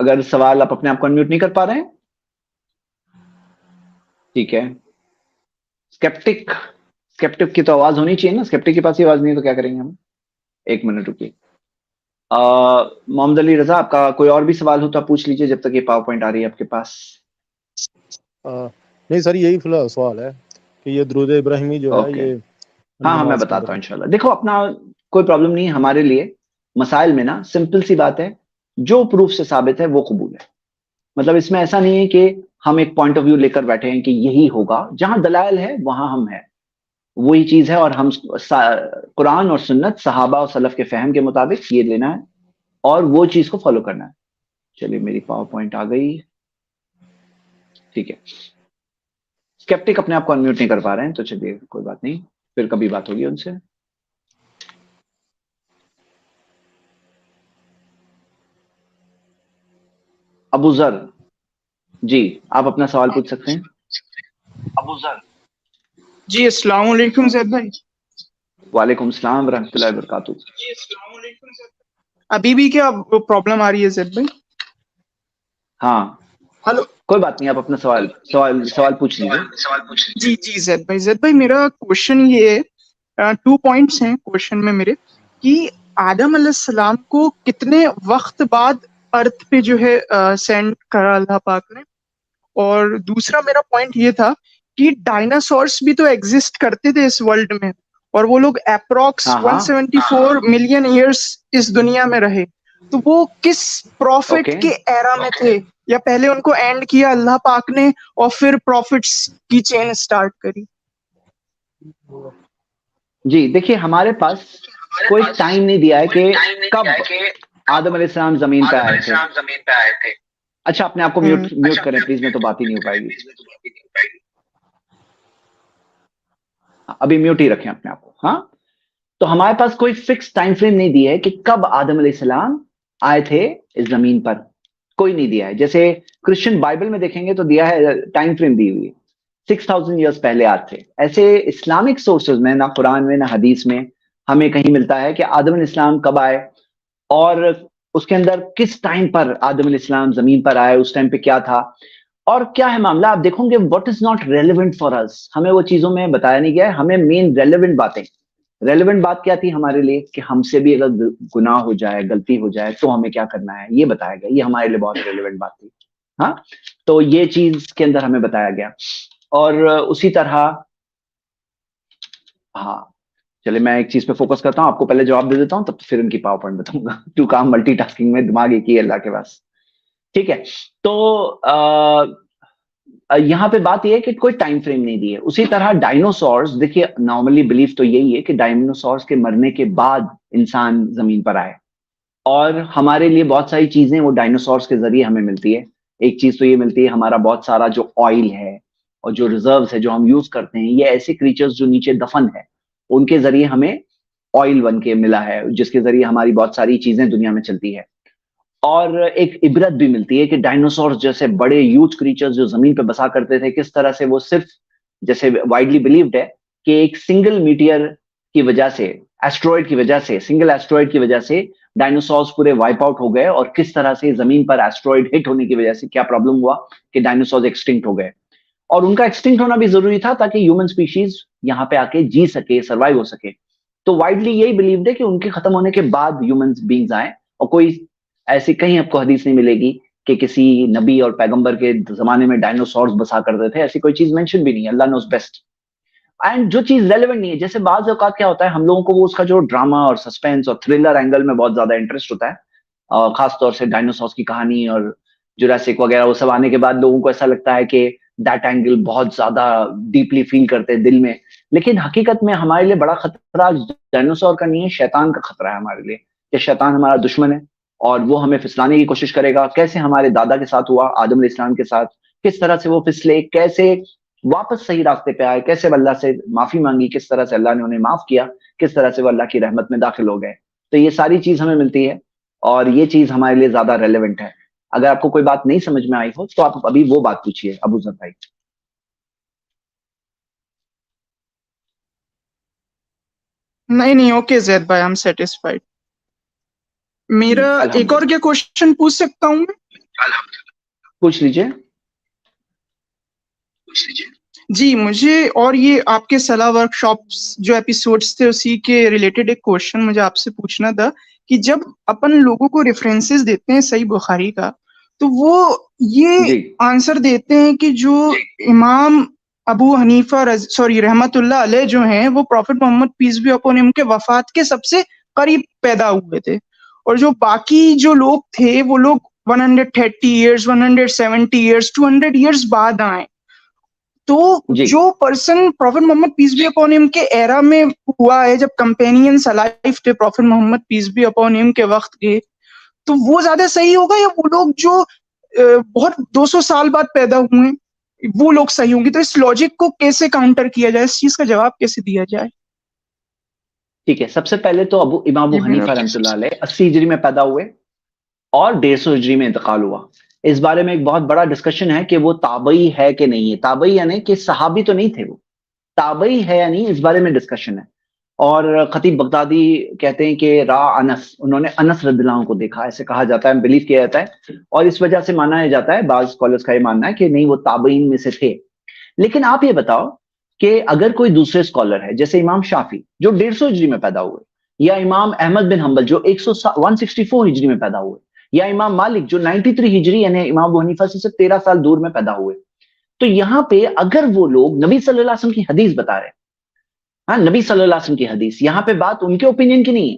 اگر سوال آپ اپنے آپ کو انمیوٹ نہیں کر پا رہے ہیں ٹھیک ہے. اسکیپٹک کی تو آواز ہونی چاہیے نا, اسکیپٹک کے پاس ہی آواز نہیں ہے تو کیا کریں گے ہم. ایک منٹ رکیے. محمد علی رضا, آپ کا کوئی اور بھی سوال ہو تو آپ پوچھ لیجیے جب تک یہ پاور پوائنٹ آ رہی ہے آپ کے پاس. نہیں سر, یہی فی الحال سوال ہے کہ یہ درود ابراہیمی جو ہے یہ ہاں میں بتاتا ہوں انشاءاللہ. دیکھو اپنا کوئی پرابلم نہیں ہے ہمارے لیے مسائل میں نا, سمپل سی بات ہے, جو پروف سے ثابت ہے وہ قبول ہے. مطلب اس میں ایسا نہیں ہے کہ ہم ایک پوائنٹ آف ویو لے کر بیٹھے ہیں کہ یہی ہوگا, جہاں دلائل ہے وہاں ہم ہیں, وہی چیز ہے. اور ہم قرآن اور سنت صحابہ اور سلف کے فہم کے مطابق یہ لینا ہے اور وہ چیز کو فالو کرنا ہے. چلیے میری پاور پوائنٹ آ گئی, ٹھیک ہے. اسکیپٹک اپنے آپ کو انمیوٹ نہیں کر پا رہے ہیں تو چلیے کوئی بات نہیں, پھر کبھی بات ہوگی ان سے. ابو ذر جی, آپ اپنا سوال پوچھ سکتے ہیں. ابو ذر جی السلام علیکم زید بھائی. وعلیکم السلام ورحمۃ اللہ وبرکاتہ. جی السلام علیکم زید بھائی. ابھی بھی کیا پرابلم آ رہی ہے زید بھائی؟ ہاں ہلو, کوئی بات نہیں, آپ اپنا سوال پوچھ لیجیے. جی جی زید بھائی. زید بھائی میرا کوشچن یہ ہے, 2 پوائنٹس ہیں کوشچن میں میرے, کہ آدم علیہ السلام کو کتنے وقت بعد ارتھ پہ جو ہے سینڈ کرا اللہ پاک نے, اور دوسرا میرا پوائنٹ یہ تھا کہ ڈائناسورس بھی تو ایگزسٹ کرتے تھے اس ورلڈ میں, اور وہ لوگ اپروکس ہاں ہاں 174 ملین ایئرس اس دنیا میں رہے, تو وہ کس پروفٹ اوکے. کے ایرا میں تھے, یا پہلے ان کو اینڈ کیا اللہ پاک نے اور پھر پروفٹس کی چین سٹارٹ کری؟ جی دیکھیے, ہمارے پاس کوئی ٹائم نہیں دیا ہے کہ کب آدم علیہ السلام زمین پہ آئے تھے. اچھا اپنے آپ کو میوٹ کریں پلیز, میں تو بات ہی نہیں ہو پائے گی. ابھی میوٹ ہی رکھیں اپنے آپ کو. ہاں, تو ہمارے پاس کوئی فکس ٹائم فریم نہیں دیا ہے کہ کب آدم علیہ السلام آئے تھے اس زمین پر, کوئی نہیں دیا ہے. جیسے کرسچن بائبل میں دیکھیں گے تو دیا ہے, ٹائم فریم دی ہوئی ہے, 6000 ایئرس پہلے آج تھے. ایسے اسلامک سورسز میں نہ قرآن میں نہ حدیث میں ہمیں کہیں ملتا ہے کہ آدم علیہ السلام کب آئے, اور اس کے اندر کس ٹائم پر آدم علیہ السلام زمین پر آئے, اس ٹائم پہ کیا تھا اور کیا ہے معاملہ. آپ دیکھو گے what is not relevant for us, ہمیں وہ چیزوں میں بتایا نہیں گیا ہے. ہمیں مین ریلیونٹ باتیں, ریلیونٹ بات کیا تھی ہمارے لیے کہ ہم سے بھی اگر گناہ ہو جائے, غلطی ہو جائے تو ہمیں کیا کرنا ہے, یہ بتایا گیا. یہ ہمارے لیے بہت ریلیونٹ بات تھی. ہاں, تو یہ چیز کے اندر ہمیں بتایا گیا. اور اسی طرح ہاں چلے میں ایک چیز پہ فوکس کرتا ہوں, آپ کو پہلے جواب دے دیتا ہوں, تب پھر ان کی پاور پوائنٹ بتاؤں گا. تو کام ملٹی ٹاسکنگ میں دماغ ایک ہی ہے اللہ کے پاس, ٹھیک ہے. تو یہاں پہ بات یہ ہے کہ کوئی ٹائم فریم نہیں دی ہے. اسی طرح ڈائنوسورز, دیکھیے نارملی بلیف تو یہی ہے کہ ڈائنوسورز کے مرنے کے بعد انسان زمین پر آئے, اور ہمارے لیے بہت ساری چیزیں وہ ڈائنوسورز کے ذریعے ہمیں ملتی ہے. ایک چیز تو یہ ملتی ہے, ہمارا بہت سارا جو آئل ہے اور جو ریزروز ہے جو ہم یوز کرتے ہیں, یہ ایسے کریچرز جو نیچے دفن ہے ان کے ذریعے ہمیں آئل بن کے ملا ہے, جس کے ذریعے ہماری بہت ساری چیزیں دنیا میں چلتی ہے. اور ایک عبرت بھی ملتی ہے کہ ڈائنوسور جیسے بڑے ہیوج کریچرز جو زمین پہ بسا کرتے تھے, کس طرح سے وہ صرف جیسے وائڈلی بلیوڈ ہے کہ ایک سنگل میٹیئر کی وجہ سے, ایسٹرائڈ کی وجہ سے, سنگل ایسٹرائڈ کی وجہ سے ڈائنوسورز پورے وائپ آؤٹ ہو گئے, اور کس طرح سے زمین پر ایسٹرائڈ ہٹ ہونے کی وجہ سے کیا پرابلم ہوا کہ ڈائنوسورز ایکسٹنکٹ ہو گئے. اور ان کا ایکسٹنکٹ ہونا بھی ضروری تھا تاکہ ہیومن سپیشیز یہاں پہ آ کے جی سکے, سروائیو ہو سکے. تو وائڈلی یہی بلیوڈ ہے کہ ان کے ختم ہونے کے بعد ہیومن بینگز آئیں, اور کوئی ایسی کہیں آپ کو حدیث نہیں ملے گی کہ کسی نبی اور پیغمبر کے زمانے میں ڈائنوسورز بسا کرتے تھے. ایسی کوئی چیز مینشن بھی نہیں ہے, اللہ نوز بیسٹ. اینڈ جو چیز ریلیونٹ نہیں ہے, جیسے بعض اوقات کیا ہوتا ہے ہم لوگوں کو وہ اس کا جو ڈراما اور سسپینس اور تھرلر اینگل میں بہت زیادہ انٹرسٹ ہوتا ہے, خاص طور سے ڈائنوسورز کی کہانی اور جوراسک وغیرہ وہ سب آنے کے بعد لوگوں کو ایسا لگتا ہے کہ دیٹ اینگل بہت زیادہ ڈیپلی فیل کرتے ہیں دل میں. لیکن حقیقت میں ہمارے لیے بڑا خطرہ ڈائنوسور کا نہیں ہے, شیطان کا خطرہ ہے ہمارے لیے, کہ شیطان ہمارا دشمن ہے اور وہ ہمیں پھسلانے کی کوشش کرے گا. کیسے ہمارے دادا کے ساتھ ہوا, آدم علیہ السلام کے ساتھ, کس طرح سے وہ پھسلے, کیسے واپس صحیح راستے پہ آئے, کیسے اللہ سے معافی مانگی, کس طرح سے اللہ نے انہیں معاف کیا, کس طرح سے وہ اللہ کی رحمت میں داخل ہو گئے. تو یہ ساری چیز ہمیں ملتی ہے, اور یہ چیز ہمارے لیے زیادہ ریلیونٹ ہے. اگر آپ کو کوئی بات نہیں سمجھ میں آئی ہو تو آپ ابھی وہ بات پوچھیے ابو ذر بھائی. نہیں اوکے زید بھائی, آئی ایم سیٹسفائیڈ. میرا ایک اور کیا کوشچن پوچھ سکتا ہوں میں؟ پوچھ لیجئے. جی مجھے اور یہ آپ کے صلاح ورک شاپس جو ایپیسوڈس تھے اسی کے ریلیٹڈ ایک کوشچن مجھے آپ سے پوچھنا تھا کہ جب اپن لوگوں کو ریفرنسز دیتے ہیں صحیح بخاری کا تو وہ یہ جی آنسر دیتے ہیں کہ جو امام ابو حنیفہ رحمت اللہ علیہ جو ہیں وہ prophet Muhammad peace be upon him کے وفات کے سب سے قریب پیدا ہوئے تھے، اور جو باقی جو لوگ تھے وہ لوگ 130 ایئرز 170 ایئرز 200 ایئرز بعد آئے. تو جی جو person prophet Muhammad peace be upon him کے ایرا میں ہوا ہے، جب کمپینینز الائف تھے prophet Muhammad peace be upon him کے وقت کے، تو وہ زیادہ صحیح ہوگا یا وہ لوگ جو بہت 200 سال بعد پیدا ہوئے ہیں وہ لوگ صحیح ہوں گے؟ تو اس لاجک کو کیسے کاؤنٹر کیا جائے، اس چیز کا جواب کیسے دیا جائے؟ ٹھیک ہے، سب سے پہلے تو امام ابو حنیفہ رحمۃ اللہ علیہ 80 ہجری میں پیدا ہوئے اور 150 ہجری میں انتقال ہوا. اس بارے میں ایک بہت بڑا ڈسکشن ہے کہ وہ تابعی ہے کہ نہیں ہے. تابعی یعنی کہ صحابی تو نہیں تھے، وہ تابعی ہے یا نہیں، اس بارے میں ڈسکشن ہے. اور خطیب بغدادی کہتے ہیں کہ را انس، انہوں نے انس رضی اللہ عنہ کو دیکھا، ایسے کہا جاتا ہے، بلیو کیا جاتا ہے، اور اس وجہ سے مانا جاتا ہے، بعض اسکالرز کا یہ ماننا ہے کہ نہیں وہ تابعین میں سے تھے. لیکن آپ یہ بتاؤ کہ اگر کوئی دوسرے اسکالر ہے جیسے امام شافعی جو 150 ہجری میں پیدا ہوئے، یا امام احمد بن حنبل جو 164 ہجری میں پیدا ہوئے، یا امام مالک جو 93 ہجری یعنی امام ابو حنیفہ سے 13 سال دور میں پیدا ہوئے، تو یہاں پہ اگر وہ لوگ نبی صلی اللہ علیہ وسلم کی حدیث بتا رہے ہیں، ہاں نبی صلی اللہ علیہ وسلم کی حدیث، یہاں پہ بات ان کے اوپینین کی نہیں ہے.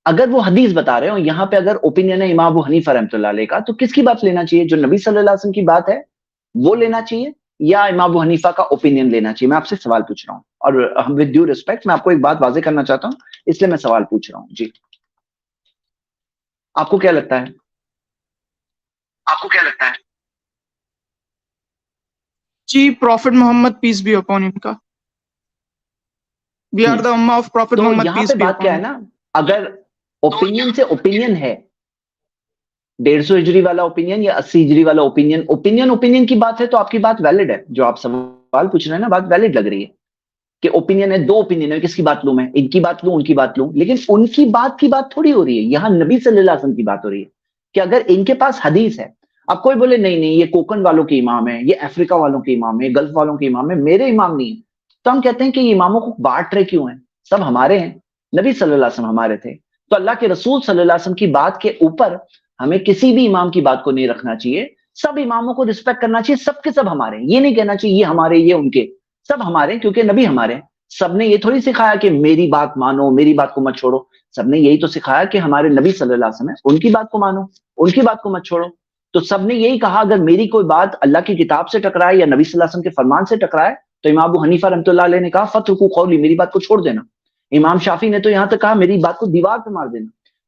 اگر وہ حدیث بتا رہے ہو، یہاں پہ اگر اوپینین ہے امام ابو حنیفہ رحمۃ اللہ علیہ کا، تو کس کی بات لینا چاہیے؟ جو نبی صلی اللہ علیہ وسلم کی بات ہے وہ لینا چاہیے، یا امام ابو حنیفہ کا اوپینین لینا چاہیے؟ میں آپ سے سوال پوچھ رہا ہوں، اور ود ڈیو ریسپیکٹ میں آپ کو ایک بات واضح کرنا چاہتا ہوں، اس لیے میں سوال پوچھ رہا ہوں. جی آپ کو کیا لگتا ہے؟ جی prophet Muhammad peace be upon him کا. وی آر دا امہ آف پروفٹ تو محمد یہاں پیس پہ بی بات اپون کیا ہے نا، اگر اوپینین سے اوپینین ہے، 150 ہجری والا اوپینین یا 80 ہجری والا اوپینین کی بات ہے، تو آپ کی بات ویلڈ ہے. جو آپ سوال پوچھ رہے ہیں نا، بات ویلڈ لگ رہی ہے کہ اوپینین ہے، دو اوپینین ہے، کس کی بات لوں میں؟ ان کی بات لوں، ان کی بات لوں؟ لیکن ان کی بات تھوڑی ہو رہی ہے، یہاں نبی صلی اللہ علیہ وسلم کی بات ہو رہی ہے کہ اگر ان کے پاس حدیث ہے. اب کوئی بولے نہیں یہ کوکن والوں کے امام ہے، یہ افریقہ والوں کے امام ہے، گلف والوں کے امام ہے، میرے امام نہیں ہے، تو ہم کہتے ہیں کہ یہ اماموں کو بانٹ رہے کیوں ہیں؟ سب ہمارے ہیں، نبی صلی اللہ علیہ وسلم ہمارے تھے، تو اللہ کے رسول صلی اللہ علیہ وسلم کی بات کے اوپر ہمیں کسی بھی امام کی بات کو نہیں رکھنا چاہیے. سب اماموں کو رسپیکٹ کرنا چاہیے، سب کے سب ہمارے ہیں، یہ نہیں کہنا چاہیے یہ ہمارے یہ ان کے، سب ہمارے، کیونکہ نبی ہمارے ہیں. سب نے یہ تھوڑی سکھایا کہ میری بات مانو، میری بات کو مت چھوڑو. سب نے یہی تو سکھایا کہ ہمارے نبی صلی اللہ علیہ وسلم ان کی بات کو مانو، ان کی بات کو مت چھوڑو. تو سب نے یہی کہا اگر میری کوئی بات اللہ کی کتاب سے ٹکرائے یا نبی صلی اللہ علیہ وسلم کے فرمان سے ٹکرائے، تو امام ابو حنیفہ رحمۃ اللہ علیہ نے کہا فترکوا قولی، میری بات کو چھوڑ دینا. امام شافعی نے تو یہاں تک کہا میری بات کو دیوار پہ مار دینا.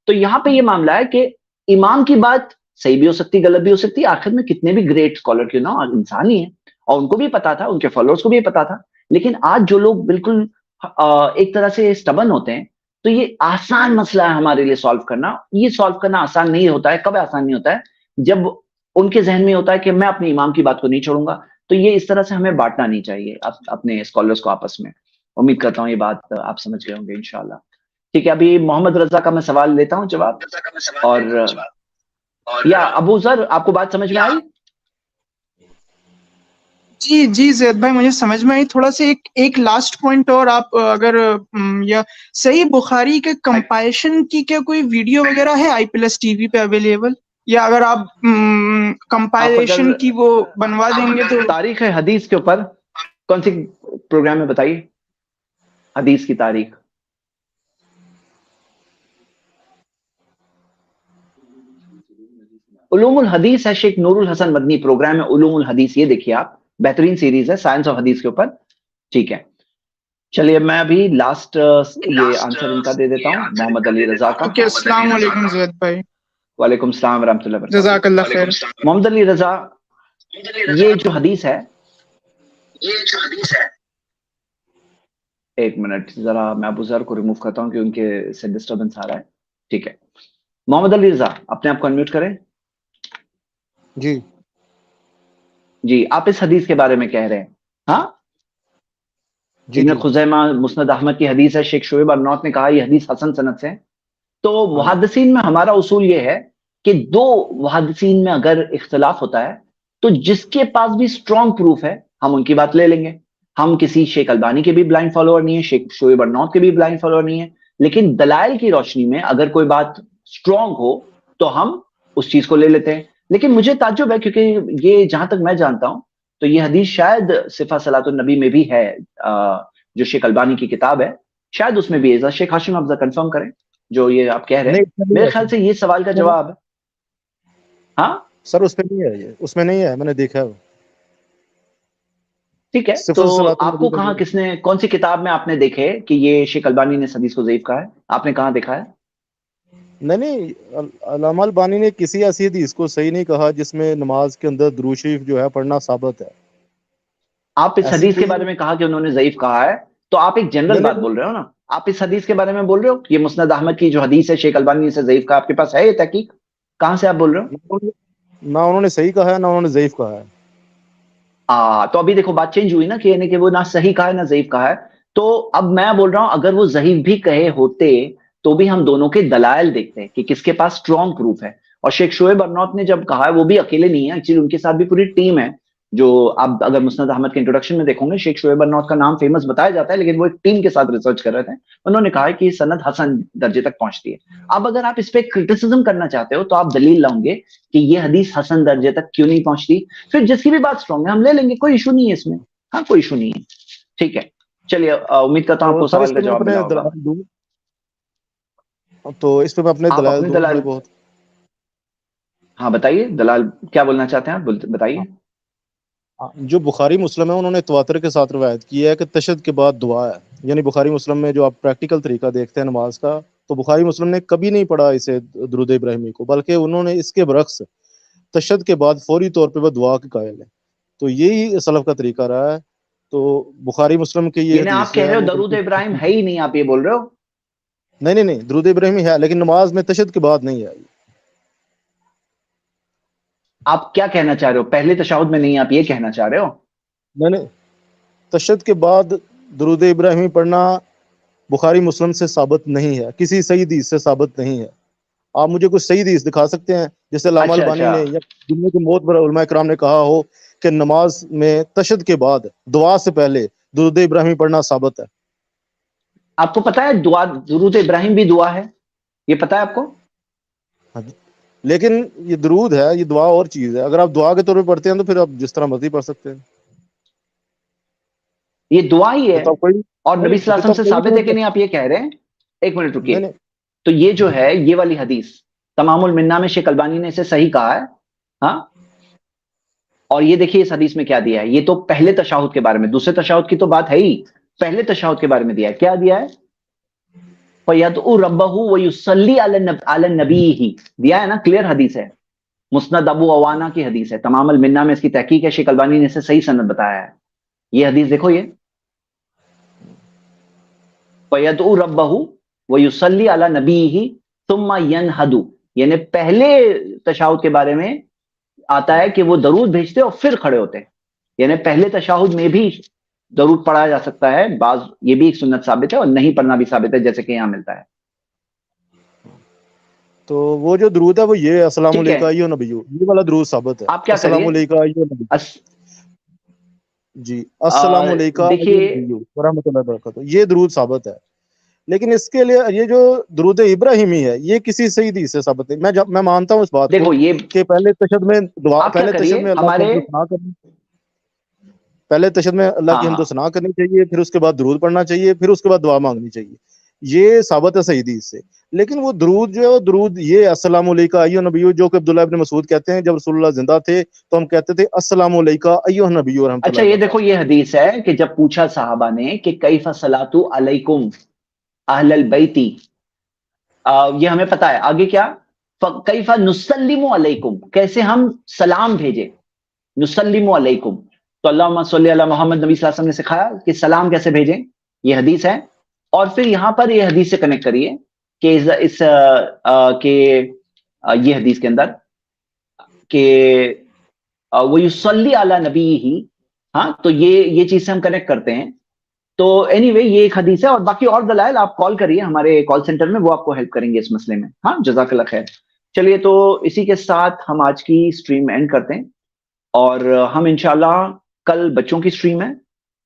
تو یہاں پہ یہ معاملہ ہے کہ امام کی بات صحیح بھی ہو سکتی، غلط بھی ہو سکتی، آخر میں کتنے بھی گریٹ اسکالر کیوں نہ ہو، انسان ہی ہے، اور ان کو بھی پتا تھا، ان کے فالوورز کو بھی پتا تھا. لیکن آج جو لوگ بالکل ایک طرح سے اسٹبن ہوتے ہیں، تو یہ آسان مسئلہ ہے ہمارے لیے سالو کرنا. یہ سالو کرنا آسان نہیں ہوتا ہے. کب آسان نہیں ہوتا ہے؟ جب ان کے ذہن میں ہوتا ہے کہ میں اپنے امام کی بات کو نہیں چھوڑوں گا. تو یہ اس طرح سے ہمیں بانٹنا نہیں چاہیے اپنے اسکالرز کو آپس میں. امید کرتا ہوں یہ بات آپ سمجھ گئے ہوں گے انشاءاللہ. ٹھیک ہے، ابھی محمد رضا کا میں سوال لیتا ہوں جواب، اور یا ابو ذر آپ کو بات سمجھ میں آئی؟ جی زید بھائی مجھے سمجھ میں آئی. تھوڑا سا ایک لاسٹ پوائنٹ، اور آپ اگر یا صحیح بخاری کے کمپائشن کی کیا کوئی ویڈیو وغیرہ ہے IPLS TV پہ اویلیبل، یا اگر آپ کمپائلیشن کی وہ بنوا دیں گے تو؟ تاریخ ہے حدیث کے اوپر کون سی پروگرام میں بتائیے حدیث کی تاریخ. علوم الحدیث ہے، شیخ نور الحسن مدنی پروگرام ہے علوم الحدیث. یہ دیکھیے آپ، بہترین سیریز ہے سائنس آف حدیث کے اوپر. ٹھیک ہے، چلیے میں ابھی لاسٹ یہ آنسر ان کا دے دیتا ہوں، محمد علی رضا کا. السلام علیکم زید بھائی. وعلیکم السلام ورحمۃ اللہ وبرکاتہ. جزاک اللہ خیر. محمد علی رضا، یہ جو حدیث ہے، ایک منٹ ذرا میں ابو ذر کو ریموو کرتا ہوں کہ ان کے سے ڈسٹربنس آ رہا ہے. ٹھیک ہے، محمد علی رضا اپنے آپ کو انمیوٹ کریں. جی آپ اس حدیث کے بارے میں کہہ رہے ہیں؟ ہاں ابن خزیمہ مسند احمد کی حدیث ہے، شیخ شعیب ارناؤت نے کہا یہ حدیث حسن سند سے. تو محدثین میں ہمارا اصول یہ ہے کہ دو محدثین میں اگر اختلاف ہوتا ہے تو جس کے پاس بھی اسٹرانگ پروف ہے ہم ان کی بات لے لیں گے. ہم کسی شیخ البانی کے بھی بلائنڈ فالوور نہیں ہے, شیخ شعیب ارناؤت کے بھی بلائنڈ فالوور نہیں ہے, لیکن دلائل کی روشنی میں اگر کوئی بات اسٹرانگ ہو تو ہم اس چیز کو لے لیتے ہیں. لیکن مجھے تعجب ہے کیونکہ یہ جہاں تک میں جانتا ہوں تو یہ حدیث شاید صفہ صلاۃ النبی میں بھی ہے, جو شیخ البانی کی کتاب ہے شاید اس میں بھی ہے. شیخ ہاشم آپ کنفرم کریں جو یہ آپ کہہ رہے ہیں. میرے خیال سے یہ سوال کا جواب ہے. ہاں سر اس پہ نہیں ہے, یہ اس میں نہیں ہے, میں نے دیکھا ہے. ٹھیک ہے, تو آپ کو کہاں کس نے کون سی کتاب میں آپ نے دیکھے کہ یہ شیخ البانی نے اس حدیث کو ضعیف کہا ہے؟ آپ نے کہاں دیکھا ہے؟ نہیں, علامہ البانی نے کسی ایسی حدیث کو صحیح نہیں کہا جس میں نماز کے اندر درود شریف جو ہے پڑھنا ثابت ہے. آپ اس حدیث کے بارے میں کہا کہ انہوں نے ضعیف کہا ہے, تو آپ ایک جنرل بات بول رہے ہو نا. آپ اس حدیث کے بارے میں بول رہے ہو یہ مسند احمد کی جو حدیث ہے شیخ البانی نے اسے ضعیف کہا, آپ کے پاس ہے یہ تحقیق؟ کہاں سے آپ بول رہے ہو؟ نہ انہوں نے صحیح کہا ہے نہ انہوں نے ضعیف کہا ہے. تو ابھی دیکھو بات چینج ہوئی نا کہ یعنی کہ وہ نہ صحیح کہا ہے نہ ضعیف کہا ہے. تو اب میں بول رہا ہوں اگر وہ ضعیف بھی کہے ہوتے تو بھی ہم دونوں کے دلائل دیکھتے ہیں کہ کس کے پاس اسٹرانگ پروف ہے. اور شیخ شعیب ارناؤت نے جب کہا ہے وہ بھی اکیلے نہیں ہے, ایکچولی ان کے ساتھ بھی پوری ٹیم ہے. جو آپ اگر مسند احمد کے انٹروڈکشن میں دیکھو گے شیخ شعیب ارناؤت کا نام فیمس بتایا جاتا ہے, لیکن وہ ایک ٹیم کے ساتھ ریسرچ کر رہے تھے. انہوں نے کہا کہ سند حسن درجے تک پہنچتی ہے. اب اگر آپ اس پہ کرٹیسزم کرنا چاہتے ہو تو آپ دلیل لاؤ گے کہ یہ حدیث حسن درجے تک کیوں نہیں پہنچتی, پھر جس کی بھی بات اسٹرانگ ہے ہم لے لیں گے, کوئی ایشو نہیں ہے اس میں. ہاں کوئی ایشو نہیں ہے. ٹھیک ہے چلیے, امید کرتا ہوں آپ کو سوال کا جواب ملا ہوگا. تو اس پہ میں اپنے آپ اپنے دلائل بہت. ہاں بتائیے دلال کیا بولنا چاہتے ہیں آپ, بتائیے. جو بخاری مسلم ہے انہوں نے تواتر کے ساتھ روایت کی ہے کہ تشہد کے بعد دعا ہے. یعنی بخاری مسلم میں جو آپ پریکٹیکل طریقہ دیکھتے ہیں نماز کا, تو بخاری مسلم نے کبھی نہیں پڑھا اسے درود ابراہیمی کو, بلکہ انہوں نے اس کے برعکس تشہد کے بعد فوری طور پہ وہ دعا کے قائل ہیں. تو یہی سلف کا طریقہ رہا ہے. تو بخاری مسلم کے یہ یعنی آپ کہہ رہے ہو درود ابراہیم ہے ہی نہیں, آپ یہ بول رہے ہو؟ نہیں, درود ابراہیمی ہے لیکن نماز میں تشہد کے بعد نہیں ہے. آپ کیا کہنا چاہ رہے ہو, پہلے تشہد میں نہیں, آپ یہ کہنا چاہ رہے ہو؟ نہیں, تشہد کے بعد درود ابراہیمی پڑھنا بخاری مسلم سے ثابت نہیں ہے, کسی صحیح حدیث سے ثابت نہیں ہے. آپ مجھے کچھ صحیح حدیث دکھا سکتے ہیں جیسے علامہ البانی نے یا دنیا کے معتبر علماء کرام نے کہا ہو کہ نماز میں تشہد کے بعد دعا سے پہلے درود ابراہیمی پڑھنا ثابت ہے؟ آپ کو پتا ہے دعا, درود ابراہیم بھی دعا ہے, یہ پتا ہے آپ کو؟ لیکن یہ درود ہے, یہ دعا اور چیز ہے. اگر آپ دعا کے طور پہ پڑھتے ہیں تو پھر آپ جس طرح مرضی پڑھ سکتے ہیں. یہ دعا ہی ہے اور نبی صلی اللہ علیہ وسلم سے ثابت ہے کہ نہیں, آپ یہ کہہ رہے ہیں؟ ایک منٹ رکیے. تو یہ جو ہے یہ والی حدیث تمام المنہ میں شیخ البانی نے اسے صحیح کہا ہے. ہاں, اور یہ دیکھیے اس حدیث میں کیا دیا ہے. یہ تو پہلے تشہد کے بارے میں, دوسرے تشہد کی تو بات ہے ہی, پہلے تشہد کے بارے میں دیا ہے. کیا دیا ہے؟ فَيَدْعُ رَبَّهُ وَيُصَلِّي عَلَى النَّبِيِّ دیا ہے نا, کلیئر حدیث ہے. مسند ابو عوانہ کی حدیث ہے, تمام المنہ میں اس کی تحقیق ہے, شیخ البانی نے اسے صحیح سند بتایا ہے. یہ حدیث دیکھو, یہ فَيَدْعُ رَبَّهُ وَيُصَلِّي عَلَى نَبِيِّهِ ثُمَّ يَنْهَدُ, یعنی پہلے تشہد کے بارے میں آتا ہے کہ وہ درود بھیجتے اور پھر کھڑے ہوتے. یعنی پہلے تشہد میں بھی درود پڑھا جا سکتا ہے, بعض یہ بھی ایک سنت ثابت ہے, اور نہیں پڑھنا بھی ثابت ہے جیسے کہ یہاں ملتا ہے. تو وہ جو درود ہے وہ یہ السلام علیکم ایھا نبی, یہ والا درود ثابت ہے. آپ کیا کریے, السلام علیکم ایھا نبی, جی السلام علیکم ورحمۃ اللہ وبرکاتہ, یہ درود ثابت ہے. لیکن اس کے لیے یہ جو درود ابراہیمی ہے یہ کسی صحیح حدیث سے ثابت نہیں. میں مانتا ہوں اس بات کو کہ پہلے تشہد میں دعا, پہلے تشہد میں اللہ کی حمد و ثنا کرنی, پہلے تشہد میں اللہ کی حمد و ثنا کرنی چاہیے, پھر اس کے بعد درود پڑھنا چاہیے, پھر اس کے بعد دعا مانگنی چاہیے. یہ ثابت ہے صحیح حدیث سے. لیکن وہ درود جو ہے وہ درود یہ السلام علیکم ایھا نبی, جو کہ عبداللہ ابن مسعود کہتے ہیں جب رسول اللہ زندہ تھے تو ہم کہتے تھے السلام علیکم ایھا نبی ورحمۃ اللہ. اچھا یہ دیکھو یہ حدیث ہے کہ جب پوچھا صحابہ نے کہ کیف صلاۃ علیکم اہل البیت, یہ ہمیں پتا ہے. آگے کیا, کیف نسلم علیکم, کیسے ہم سلام بھیجے, نسلم علیکم. تو اللہم صلی علی محمد, نبی صلی اللہ علیہ وسلم نے سکھایا کہ سلام کیسے بھیجیں, یہ حدیث ہے. اور پھر یہاں پر یہ حدیث سے کنیکٹ کریے کہ یہ حدیث کے اندر کہ وَيُصَلِّي عَلَى نَبِيِّهِ, ہاں تو یہ چیز سے ہم کنیکٹ کرتے ہیں. تو اینی وے یہ ایک حدیث ہے, اور باقی اور دلائل آپ کال کریے ہمارے کال سینٹر میں, وہ آپ کو ہیلپ کریں گے اس مسئلے میں. ہاں جزاک اللہ خیر. چلیے تو اسی کے ساتھ ہم آج کی اسٹریم اینڈ کرتے ہیں، اور ہم انشاءاللہ کل بچوں کی اسٹریم ہے،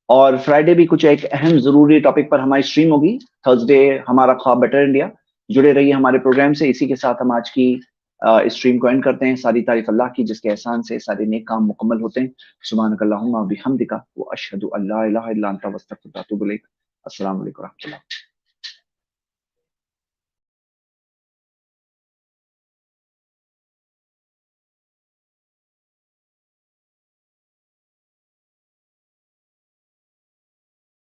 اور فرائیڈے بھی کچھ ایک اہم ضروری ٹاپک پر ہماری اسٹریم ہوگی، تھرسڈے ہمارا خواب بیٹر انڈیا۔ جڑے رہیے ہمارے پروگرام سے۔ اسی کے ساتھ ہم آج کی اسٹریم کو اینڈ کرتے ہیں۔ ساری تعریف اللہ کی جس کے احسان سے سارے نیک کام مکمل ہوتے ہیں۔ سبحانک اللہم و بحمدک واشہد ان لا الہ الا انت واستغفرک واتوب الیک۔ السلام علیکم و رحمۃ اللہ۔